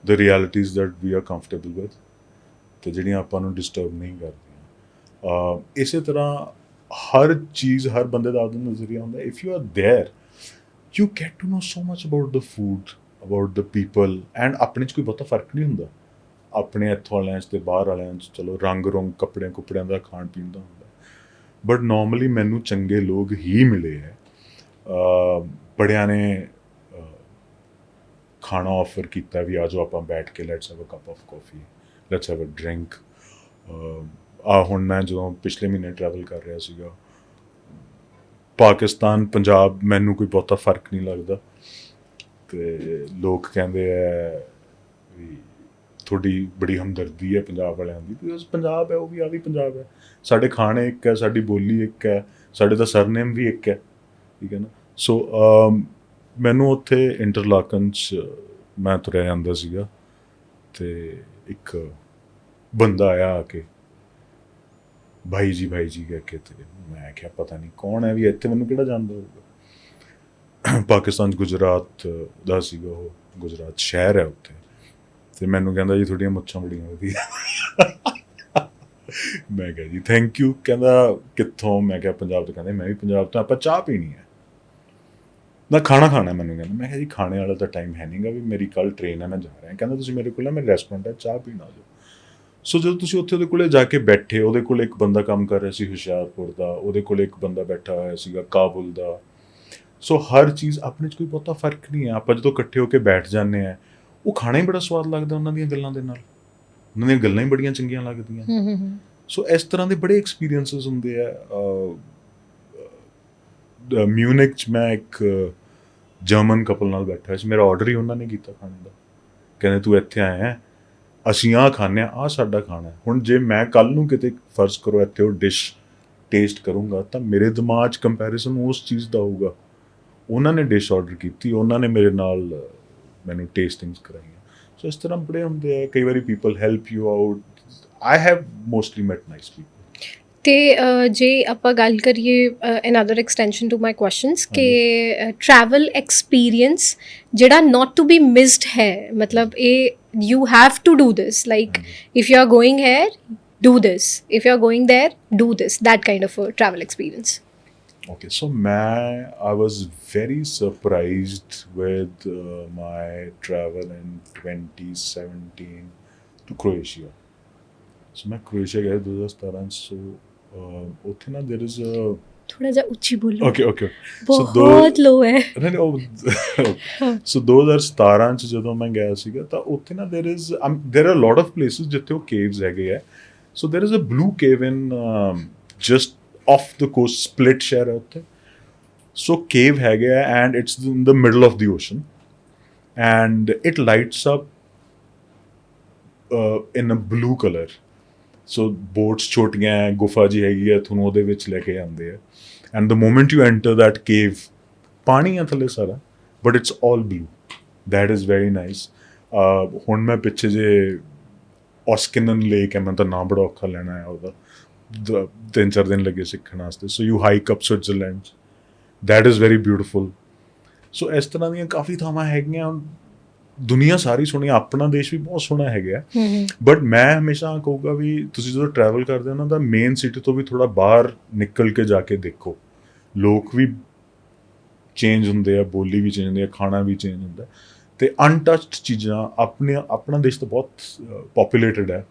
the realities that we are comfortable with, ਤੇ ਜਿਹੜੀਆਂ ਆਪਾਂ ਨੂੰ ਡਿਸਟਰਬ ਨਹੀਂ ਕਰਦੀਆਂ। ਇਸੇ ਤਰ੍ਹਾਂ ਹਰ ਚੀਜ਼, ਹਰ ਬੰਦੇ ਦਾ ਆਪਦਾ ਨਜ਼ਰੀਆ ਹੁੰਦਾ। if you are there you get to know so much about the food, about the people, and ਆਪਣੇ 'ਚ ਕੋਈ ਬਹੁਤਾ ਫਰਕ ਨਹੀਂ ਹੁੰਦਾ ਆਪਣੇ ਇੱਥੋਂ ਵਾਲਿਆਂ 'ਚ ਤੇ ਬਾਹਰ ਵਾਲਿਆਂ 'ਚ। ਚਲੋ ਰੰਗ ਰੋਂਗ ਕੱਪੜਿਆਂ ਦਾ ਖਾਣ ਪੀਣ ਦਾ ਹੁੰਦਾ, ਬਟ ਨੋਰਮਲੀ ਮੈਨੂੰ ਚੰਗੇ ਲੋਕ ਹੀ ਮਿਲੇ ਹੈ। ਬੜਿਆਂ ਨੇ ਖਾਣਾ ਆਫਰ ਕੀਤਾ ਵੀ ਆ ਜਾਓ ਆਪਾਂ ਬੈਠ ਕੇ let's have a cup of coffee, let's have a drink. ਹੁਣ ਮੈਂ ਜਦੋਂ ਪਿਛਲੇ ਮਹੀਨੇ ਟਰੈਵਲ ਕਰ ਰਿਹਾ ਸੀਗਾ, ਪਾਕਿਸਤਾਨ ਪੰਜਾਬ ਮੈਨੂੰ ਕੋਈ ਬਹੁਤਾ ਫਰਕ ਨਹੀਂ ਲੱਗਦਾ, ਅਤੇ ਲੋਕ ਕਹਿੰਦੇ ਹੈ ਵੀ ਤੁਹਾਡੀ ਬੜੀ ਹਮਦਰਦੀ ਹੈ ਪੰਜਾਬ ਵਾਲਿਆਂ ਦੀ, ਬਿਕੋਜ਼ ਪੰਜਾਬ ਹੈ ਉਹ ਵੀ, ਆ ਵੀ ਪੰਜਾਬ ਹੈ, ਸਾਡੇ ਖਾਣੇ ਇੱਕ ਹੈ, ਸਾਡੀ ਬੋਲੀ ਇੱਕ ਹੈ, ਸਾਡੇ ਦਾ ਸਰਨੇਮ ਵੀ ਇੱਕ ਹੈ, ਠੀਕ ਹੈ ਨਾ। ਸੋ ਮੈਨੂੰ ਉੱਥੇ ਇੰਟਰਲਾਕਨ 'ਚ ਮੈਂ ਤੁਰਿਆ ਜਾਂਦਾ ਸੀਗਾ, ਅਤੇ ਇੱਕ ਬੰਦਾ ਆਇਆ ਆ ਕੇ ਭਾਈ ਜੀ ਕਹਿ ਕੇ, ਅਤੇ ਮੈਂ ਕਿਹਾ ਪਤਾ ਨਹੀਂ ਕੌਣ ਹੈ ਵੀ, ਇੱਥੇ ਮੈਨੂੰ ਕਿਹੜਾ ਜਾਣਦਾ ਹੋਊਗਾ। ਪਾਕਿਸਤਾਨ 'ਚ ਗੁਜਰਾਤ ਦਾ ਸੀਗਾ ਉਹ, ਗੁਜਰਾਤ ਸ਼ਹਿਰ ਹੈ ਉੱਥੇ, ਅਤੇ ਮੈਨੂੰ ਕਹਿੰਦਾ ਜੀ ਤੁਹਾਡੀਆਂ ਮੁੱਛਾਂ ਬੜੀਆਂ ਵਧੀਆ। ਮੈਂ ਕਿਹਾ ਜੀ ਥੈਂਕ ਯੂ। ਕਹਿੰਦਾ ਕਿੱਥੋਂ? ਮੈਂ ਕਿਹਾ ਪੰਜਾਬ ਤੋਂ। ਕਹਿੰਦੇ ਮੈਂ ਵੀ ਪੰਜਾਬ ਤੋਂ। ਆਪਾਂ ਚਾਹ ਪੀਣੀ ਹੈ ਨਾ ਖਾਣਾ ਖਾਣਾ? ਮੈਨੂੰ ਕਹਿੰਦਾ। ਮੈਂ ਕਿਹਾ ਜੀ ਖਾਣੇ ਵਾਲਾ ਤਾਂ ਟਾਈਮ ਹੈ ਨਹੀਂ ਗਾ, ਵੀ ਮੇਰੀ ਕੱਲ੍ਹ ਟ੍ਰੇਨ ਹੈ, ਮੈਂ ਜਾ ਰਿਹਾ। ਕਹਿੰਦਾ ਤੁਸੀਂ ਮੇਰੇ ਕੋਲ ਨਾ, ਮੇਰੇ ਰੈਸਟੋਰੈਂਟ ਹੈ, ਚਾਹ ਪੀਣ ਆ ਜਾਓ। ਸੋ ਜਦੋਂ ਤੁਸੀਂ ਉੱਥੇ ਉਹਦੇ ਕੋਲ ਜਾ ਕੇ ਬੈਠੇ, ਉਹਦੇ ਕੋਲ ਇੱਕ ਬੰਦਾ ਕੰਮ ਕਰ ਰਿਹਾ ਸੀ ਹੁਸ਼ਿਆਰਪੁਰ ਦਾ, ਉਹਦੇ ਕੋਲ ਇੱਕ ਬੰਦਾ ਬੈਠਾ ਹੋਇਆ ਸੀਗਾ ਕਾਬੁਲ ਦਾ, ਸੋ ਹਰ ਚੀਜ਼ ਆਪਣੇ 'ਚ ਕੋਈ ਬਹੁਤਾ ਫਰਕ ਨਹੀਂ ਹੈ। ਆਪਾਂ ਜਦੋਂ ਇਕੱਠੇ ਹੋ ਕੇ ਬੈਠ ਜਾਂਦੇ ਹਾਂ, ਉਹ ਖਾਣਾ ਹੀ ਬੜਾ ਸਵਾਦ ਲੱਗਦਾ ਉਹਨਾਂ ਦੀਆਂ ਗੱਲਾਂ ਦੇ ਨਾਲ, ਉਹਨਾਂ ਦੀਆਂ ਗੱਲਾਂ ਹੀ ਬੜੀਆਂ ਚੰਗੀਆਂ ਲੱਗਦੀਆਂ। ਸੋ ਇਸ ਤਰ੍ਹਾਂ ਦੇ ਬੜੇ ਐਕਸਪੀਰੀਅੰਸਿਸ ਹੁੰਦੇ ਆ। ਮਿਊਨਿਕ 'ਚ ਮੈਂ ਇੱਕ ਜਰਮਨ ਕਪਲ ਨਾਲ ਬੈਠਾ ਸੀ, ਮੇਰਾ ਆਰਡਰ ਹੀ ਉਹਨਾਂ ਨੇ ਕੀਤਾ ਖਾਣੇ ਦਾ। ਕਹਿੰਦੇ ਤੂੰ ਇੱਥੇ ਆਇਆ ਹੈ, ਅਸੀਂ ਆਹ ਖਾਂਦੇ ਹਾਂ, ਆਹ ਸਾਡਾ ਖਾਣਾ ਹੈ। ਹੁਣ ਜੇ ਮੈਂ ਕੱਲ੍ਹ ਨੂੰ ਕਿਤੇ ਫਰਜ਼ ਕਰੋ ਇੱਥੇ ਉਹ ਡਿਸ਼ ਟੇਸਟ ਕਰੂੰਗਾ ਤਾਂ ਮੇਰੇ ਦਿਮਾਗ 'ਚ ਕੰਪੈਰੀਜ਼ਨ ਉਸ ਚੀਜ਼ ਦਾ ਹੋਊਗਾ। ਉਹਨਾਂ ਨੇ ਡਿਸ਼ ਆਰਡਰ ਕੀਤੀ, ਉਹਨਾਂ ਨੇ ਮੇਰੇ ਨਾਲ ਮੈਨੂੰ ਟੇਸਟਿੰਗਸ ਕਰਾਈਆਂ। ਸੋ ਇਸ ਤਰ੍ਹਾਂ ਬੜੇ ਹੁੰਦੇ ਆ। ਕਈ ਵਾਰੀ people help you out. I have mostly met nice people. ਤੇ ਜੇ ਆਪਾਂ ਗੱਲ ਕਰੀਏ another extension to my questions ਕਿ ਟਰੈਵਲ ਐਕਸਪੀਰੀਅੰਸ ਜਿਹੜਾ ਨਾਟ ਟੂ ਬੀ ਮਿਸਡ ਹੈ, ਮਤਲਬ ਇਹ you have to do this, like if you are going here do this, if you're going there do this, that kind of a travel experience. Okay, so I was very surprised with my travel in 2017 to Croatia. So मैं Croatia गया 2017 so ਉੱਥੇ ਨਾ there is a ਥੋੜਾ ਜਿਹਾ ਉੱਚੀ ਬੋਲੋ। okay ਬਹੁਤ ਲੋ ਹੈ। So 2017 ਚ ਜਦੋਂ ਮੈਂ ਗਿਆ ਸੀਗਾ ਤਾਂ ਉੱਥੇ ਨਾ there are a lot of places ਜਿੱਥੇ ਉਹ caves ਹੈਗੇ ਆ। So there is a blue cave in just off the coast, split share ਹੈ ਉੱਥੇ। So cave ਹੈਗਾ and it's in the middle of the ocean and it lights up in a blue color. So boats ਛੋਟੀਆਂ ਹੈ, ਗੁਫਾ ਜੀ ਹੈਗੀ ਹੈ, ਤੁਹਾਨੂੰ ਉਹਦੇ ਵਿੱਚ ਲੈ ਕੇ ਜਾਂਦੇ ਆ and the moment you enter that cave ਪਾਣੀ ਆ ਥੱਲੇ ਸਾਰਾ but it's all blue. That is very nice. ਹੁਣ ਮੈਂ ਪਿੱਛੇ ਜੇ ਔਸਕਿਨਨ ਲੇਕ ਹੈ, ਮੈਨੂੰ ਤਾਂ ਨਾਮ ਬੜਾ ਔਖਾ ਲੈਣਾ ਹੈ ਉਹਦਾ, 3-4 ਦਿਨ ਲੱਗੇ ਸਿੱਖਣ ਵਾਸਤੇ। So you hike up Switzerland, that is very beautiful. So ਇਸ ਤਰ੍ਹਾਂ ਦੀਆਂ ਕਾਫੀ ਥਾਵਾਂ ਹੈਗੀਆਂ। ਦੁਨੀਆ ਸਾਰੀ ਸੋਹਣੀ, ਆਪਣਾ ਦੇਸ਼ ਵੀ ਬਹੁਤ ਸੋਹਣਾ ਹੈਗਾ। ਬਟ ਮੈਂ ਹਮੇਸ਼ਾ ਕਹੂੰਗਾ ਵੀ ਤੁਸੀਂ ਜਦੋਂ ਟਰੈਵਲ ਕਰਦੇ ਹੋ ਨਾ ਤਾਂ ਮੇਨ ਸਿਟੀ ਤੋਂ ਵੀ ਥੋੜ੍ਹਾ ਬਾਹਰ ਨਿਕਲ ਕੇ ਜਾ ਕੇ ਦੇਖੋ। ਲੋਕ ਵੀ ਚੇਂਜ ਹੁੰਦੇ ਆ, ਬੋਲੀ ਵੀ ਚੇਂਜ ਹੁੰਦੀ ਆ, ਖਾਣਾ ਵੀ ਚੇਂਜ ਹੁੰਦਾ। ਅਤੇ ਅਨਟੱਚਡ ਚੀਜ਼ਾਂ ਆਪਣਾ ਦੇਸ਼ ਤਾਂ ਬਹੁਤ ਪੋਪੂਲੇਟਡ ਹੈ।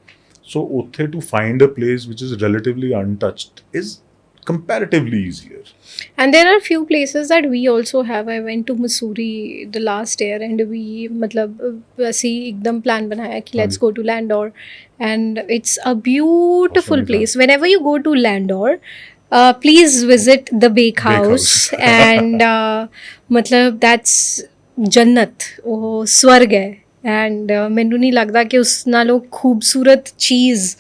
ਸੋ ਉੱਥੇ to find a place which is relatively untouched is comparatively easier. And there are few places that we also have. I went to Missouri the last year and we मतलब ਅਸੀਂ ਇੱਕਦਮ plan ਬਣਾਇਆ ਕਿ let's go to Landor and it's a beautiful place. Whenever you go to Landor, please visit the bakehouse and मतलब that's ਜੰਨਤ, ਉਹ ਸਵਰਗ ਹੈ। ਐਂਡ ਮੈਨੂੰ ਨਹੀਂ ਲੱਗਦਾ ਕਿ ਉਸ ਨਾਲੋਂ ਖੂਬਸੂਰਤ ਚੀਜ਼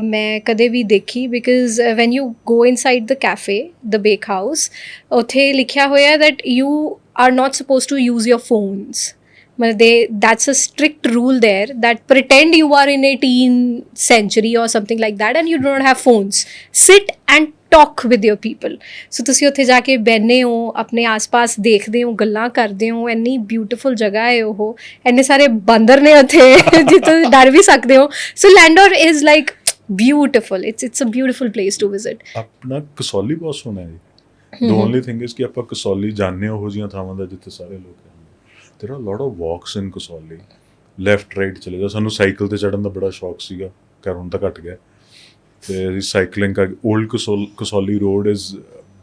ਮੈਂ ਕਦੇ ਵੀ ਦੇਖੀ। Because when you go inside the cafe, the bake house, ਉੱਥੇ ਲਿਖਿਆ ਹੋਇਆ that you are not suppose to use your phones. ਮਤਲਬ that's a strict rule there that pretend you are in 18th century or something like that and you do not have phones. Sit and talk with your people. So ਤੁਸੀਂ ਉੱਥੇ ਜਾ ਕੇ ਬਹਿੰਦੇ ਹੋ, ਆਪਣੇ ਆਸ-ਪਾਸ ਦੇਖਦੇ ਹੋ, ਗੱਲਾਂ ਕਰਦੇ ਹੋ। ਇੰਨੀ ਬਿਊਟੀਫੁਲ ਜਗ੍ਹਾ ਹੈ ਉਹ, ਇੰਨੇ ਸਾਰੇ ਬਾਂਦਰ ਨੇ ਉੱਥੇ ਜਿੱਥੋਂ ਡਰ ਵੀ ਸਕਦੇ ਹੋ। So Landour is like beautiful, it's a beautiful place to visit. ਆਪਣਾ ਕਸੌਲੀ ਬਹੁਤ ਸੋਹਣਾ ਹੈ ਜੀ। The only thing is ਕਿ ਆਪਾਂ ਕਸੌਲੀ ਜਾਂਦੇ ਹੋ ਜਿਹੀਆਂ ਥਾਵਾਂ ਦਾ ਜਿੱਥੇ ਸਾਰੇ ਲੋਕ ਰਹਿੰਦੇ। There are a lot of walks in Kasauli, left right ਚਲੇ ਜਾਓ। ਸਾਨੂੰ ਸਾਈਕਲ 'ਤੇ ਚੜ੍ਹਨ ਦਾ ਬੜਾ ਸ਼ੌਕ ਸੀਗਾ, ਘਰ ਹੁਣ ਤਾਂ ਘੱਟ ਗਿਆ। ਅਤੇ ਅਸੀਂ ਸਾਈਕਲਿੰਗ ਕਰ old Kasauli road is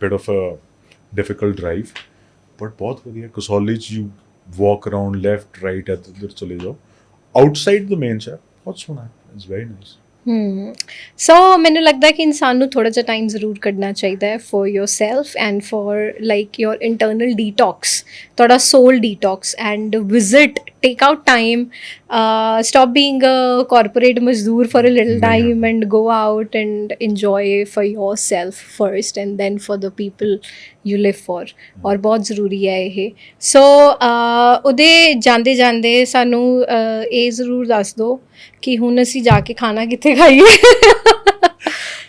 bit of a difficult drive but ਬਹੁਤ ਵਧੀਆ। ਕਸੌਲੀ 'ਚ you walk around left right ਇੱਧਰ ਚਲੇ ਜਾਓ। ਆਊਟਸਾਈਡ ਦ ਮੇਨ ਸ਼ਹਿਰ ਬਹੁਤ ਸੋਹਣਾ ਹੈ, ਇਟਸ ਵੈਰੀ ਨਾਈਸ। ਸੋ ਮੈਨੂੰ ਲੱਗਦਾ ਕਿ ਇਨਸਾਨ ਨੂੰ ਥੋੜ੍ਹਾ ਜਿਹਾ ਟਾਈਮ ਜ਼ਰੂਰ ਕੱਢਣਾ ਚਾਹੀਦਾ ਹੈ for yourself and for like your internal detox, ਤੁਹਾਡਾ soul detox, and visit, take out time, stop being a corporate mazdoor for a little time and go out and enjoy for yourself first and then for the people you live for. ਔਰ ਬਹੁਤ ਜ਼ਰੂਰੀ ਹੈ ਇਹ। ਸੋ ਉਹਦੇ ਜਾਂਦੇ ਜਾਂਦੇ ਸਾਨੂੰ ਇਹ ਜ਼ਰੂਰ ਦੱਸ ਦਿਓ ਕਿ ਹੁਣ ਅਸੀਂ ਜਾ ਕੇ ਖਾਣਾ ਕਿੱਥੇ ਖਾਈਏ।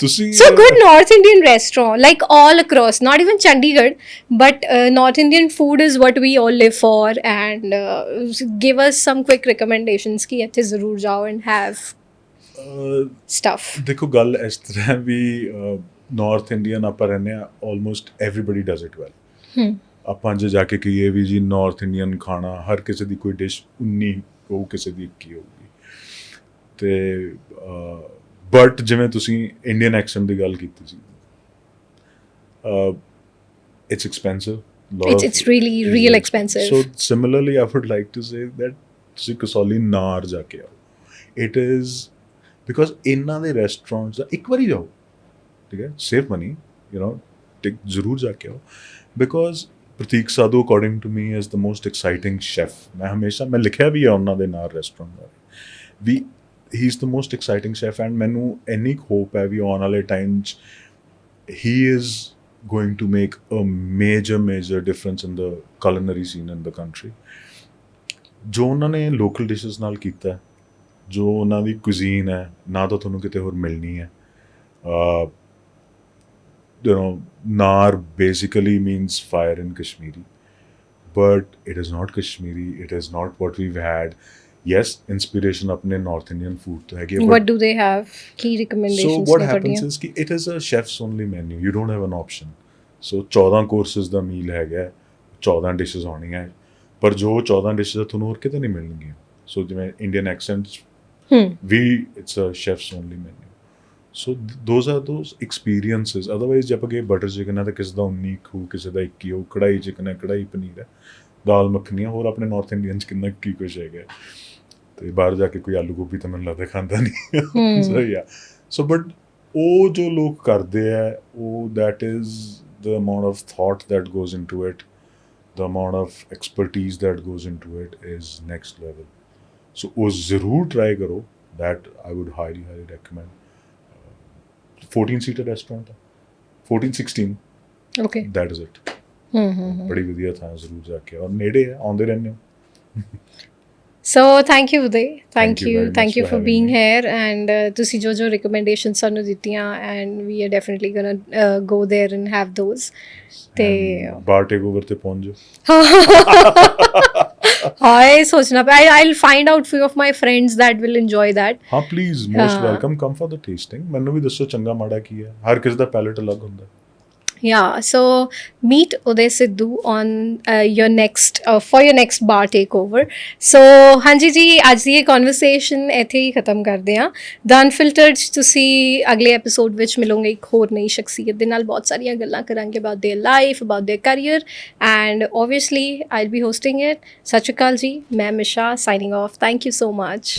So good North Indian restaurant, like all across, not even Chandigarh, but North Indian food is what we all live for, and give us some quick recommendations ki ਇੱਥੇ ਜ਼ਰੂਰ ਜਾਓ and have stuff. ਦੇਖੋ ਗੱਲ ਇਸ ਤਰ੍ਹਾਂ ਵੀ north Indian ਆਪਾਂ ਰਹਿੰਦੇ ਹਾਂ, almost everybody does it well. ਆਪਾਂ ਜੇ ਜਾ ਕੇ ਕਹੀਏ ਵੀ ਜੀ ਨਾਰਥ ਇੰਡੀਅਨ ਖਾਣਾ, ਹਰ ਕਿਸੇ ਦੀ ਕੋਈ ਡਿਸ਼ 19 ਹੋਊ, ਕਿਸੇ ਦੀ 21 ਹੋਊਗੀ। ਅਤੇ ਬਟ ਜਿਵੇਂ ਤੁਸੀਂ ਇੰਡੀਅਨ ਐਕਸੈਂਟ ਦੀ ਗੱਲ ਕੀਤੀ ਸੀ, it's expensive It's really real expensive. So similarly, I would like to say that ਤੁਸੀਂ ਕਸੌਲੀ ਨਾਰ ਜਾ ਕੇ ਆਓ. It is because ਇਹਨਾਂ ਦੇ restaurants ਦਾ ਇੱਕ ਵਾਰੀ ਜਾਓ, ਠੀਕ ਹੈ, save money, you know, ਜ਼ਰੂਰ ਜਾ ਕੇ ਆਓ. Because Prateek Sadhu according to me is the most exciting chef. ਮੈਂ ਲਿਖਿਆ ਵੀ ਆ ਉਹਨਾਂ ਦੇ ਨਾਲ ਰੈਸਟੋਰੈਂਟ ਬਾਰੇ ਵੀ, he is the most exciting chef. And ਮੈਨੂੰ ਇੰਨੀ ਹੋਪ ਹੈ ਵੀ ਆਉਣ ਵਾਲੇ ਟਾਈਮ 'ਚ he is going to make a major difference in the culinary scene in the country. ਜੋ ਉਹਨਾਂ ਨੇ ਲੋਕਲ ਡਿਸ਼ਸ ਨਾਲ ਕੀਤਾ, ਜੋ ਉਹਨਾਂ ਦੀ ਕੁਜ਼ੀਨ ਹੈ, ਨਾ ਤਾਂ ਤੁਹਾਨੂੰ ਕਿਤੇ ਹੋਰ ਮਿਲਣੀ ਹੈ. You know, nar basically means fire in Kashmiri, but it is not Kashmiri. It is not what we've had. Yes, inspiration apne North Indian food to hai. What do they have? Key recommendations. So what happens is ki it is a chef's only menu. You don't have an option. So 14 courses the meal ਹੈਗਾ, 14 dishes ਹੋਣੀਆਂ, ਪਰ ਜੋ 14 dishes ਆ ਤੁਹਾਨੂੰ ਹੋਰ ਕਿਤੇ ਨਹੀਂ ਮਿਲਣਗੀਆਂ. So ਜਿਵੇਂ Indian accents, it's a chef's only menu. So those are those experiences. Otherwise ਜੇ ਆਪਾਂ ਗਏ ਬਟਰ ਚਿਕਨ ਹੈ ਤਾਂ ਕਿਸੇ ਦਾ 19 ਖੂ, ਕਿਸੇ ਦਾ 21 ਹੋ, ਕੜਾਈ ਚਿਕਨ ਹੈ, ਕੜਾਈ ਪਨੀਰ ਹੈ, ਦਾਲ ਮੱਖਣੀ ਹੈ, ਹੋਰ ਆਪਣੇ ਨਾਰਥ ਇੰਡੀਅਨ 'ਚ ਕਿੰਨਾ ਕੀ ਕੁਛ ਹੈਗਾ. ਤੇ ਬਾਹਰ ਜਾ ਕੇ ਕੋਈ ਆਲੂ ਗੋਭੀ ਤਾਂ ਮੈਨੂੰ ਲੱਗਦਾ ਖਾਂਦਾ ਨਹੀਂ. ਸਹੀ ਆ. ਸੋ ਬਟ ਉਹ ਜੋ ਲੋਕ ਕਰਦੇ ਆ, ਉਹ that is the amount of thought that goes into it, the amount of expertise that goes into it is next level. So wo zarur try karo. That I would highly recommend. 14-seater restaurant, 14-16. Okay. That is it. बड़ी वधिया था, जरूर जाके, और नेड़े है, आंदे रहने हो. So thank you Udhay, thank you for being me here, and ਤੁਸੀਂ ਜੋ recommendations ਸਾਨੂੰ ਦਿੱਤੀਆਂ, and we are definitely gonna go there and have those. ਤੇ ਬਾਰ ਟੇਕਓਵਰ ਤੇ ਪਹੁੰਚ ਜਾਓ. ਹਾਏ ਸੋਚਣਾ ਪਿਆ. I'll find out few of my friends that will enjoy that. ਹਾਂ please, most welcome, come for the tasting. ਮੈਨੂੰ ਵੀ ਦੱਸੋ ਚੰਗਾ ਮਾੜਾ ਕੀ ਹੈ, ਹਰ ਕਿਸੇ ਦਾ ਪੈਲੇਟ ਅਲੱਗ ਹੁੰਦਾ. Yeah, so meet Udhay Sidhu on your next bar takeover. So ਹਾਂਜੀ ਜੀ, ਅੱਜ ਦੀ ਇਹ ਕਨਵਰਸੇਸ਼ਨ ਇੱਥੇ ਹੀ ਖਤਮ ਕਰਦੇ ਹਾਂ. ਦ ਅਨਫਿਲਟਰਡ 'ਚ ਤੁਸੀਂ ਅਗਲੇ ਐਪੀਸੋਡ ਵਿੱਚ ਮਿਲੋਗੇ ਇੱਕ ਹੋਰ ਨਈ ਸ਼ਖਸੀਅਤ ਦੇ ਨਾਲ. ਬਹੁਤ ਸਾਰੀਆਂ ਗੱਲਾਂ ਕਰਾਂਗੇ about their life, about their career, and obviously I'll be hosting it. Sat ਸ਼੍ਰੀ ਅਕਾਲ ਜੀ, ਮੈਂ Misha, signing off. Thank you so much.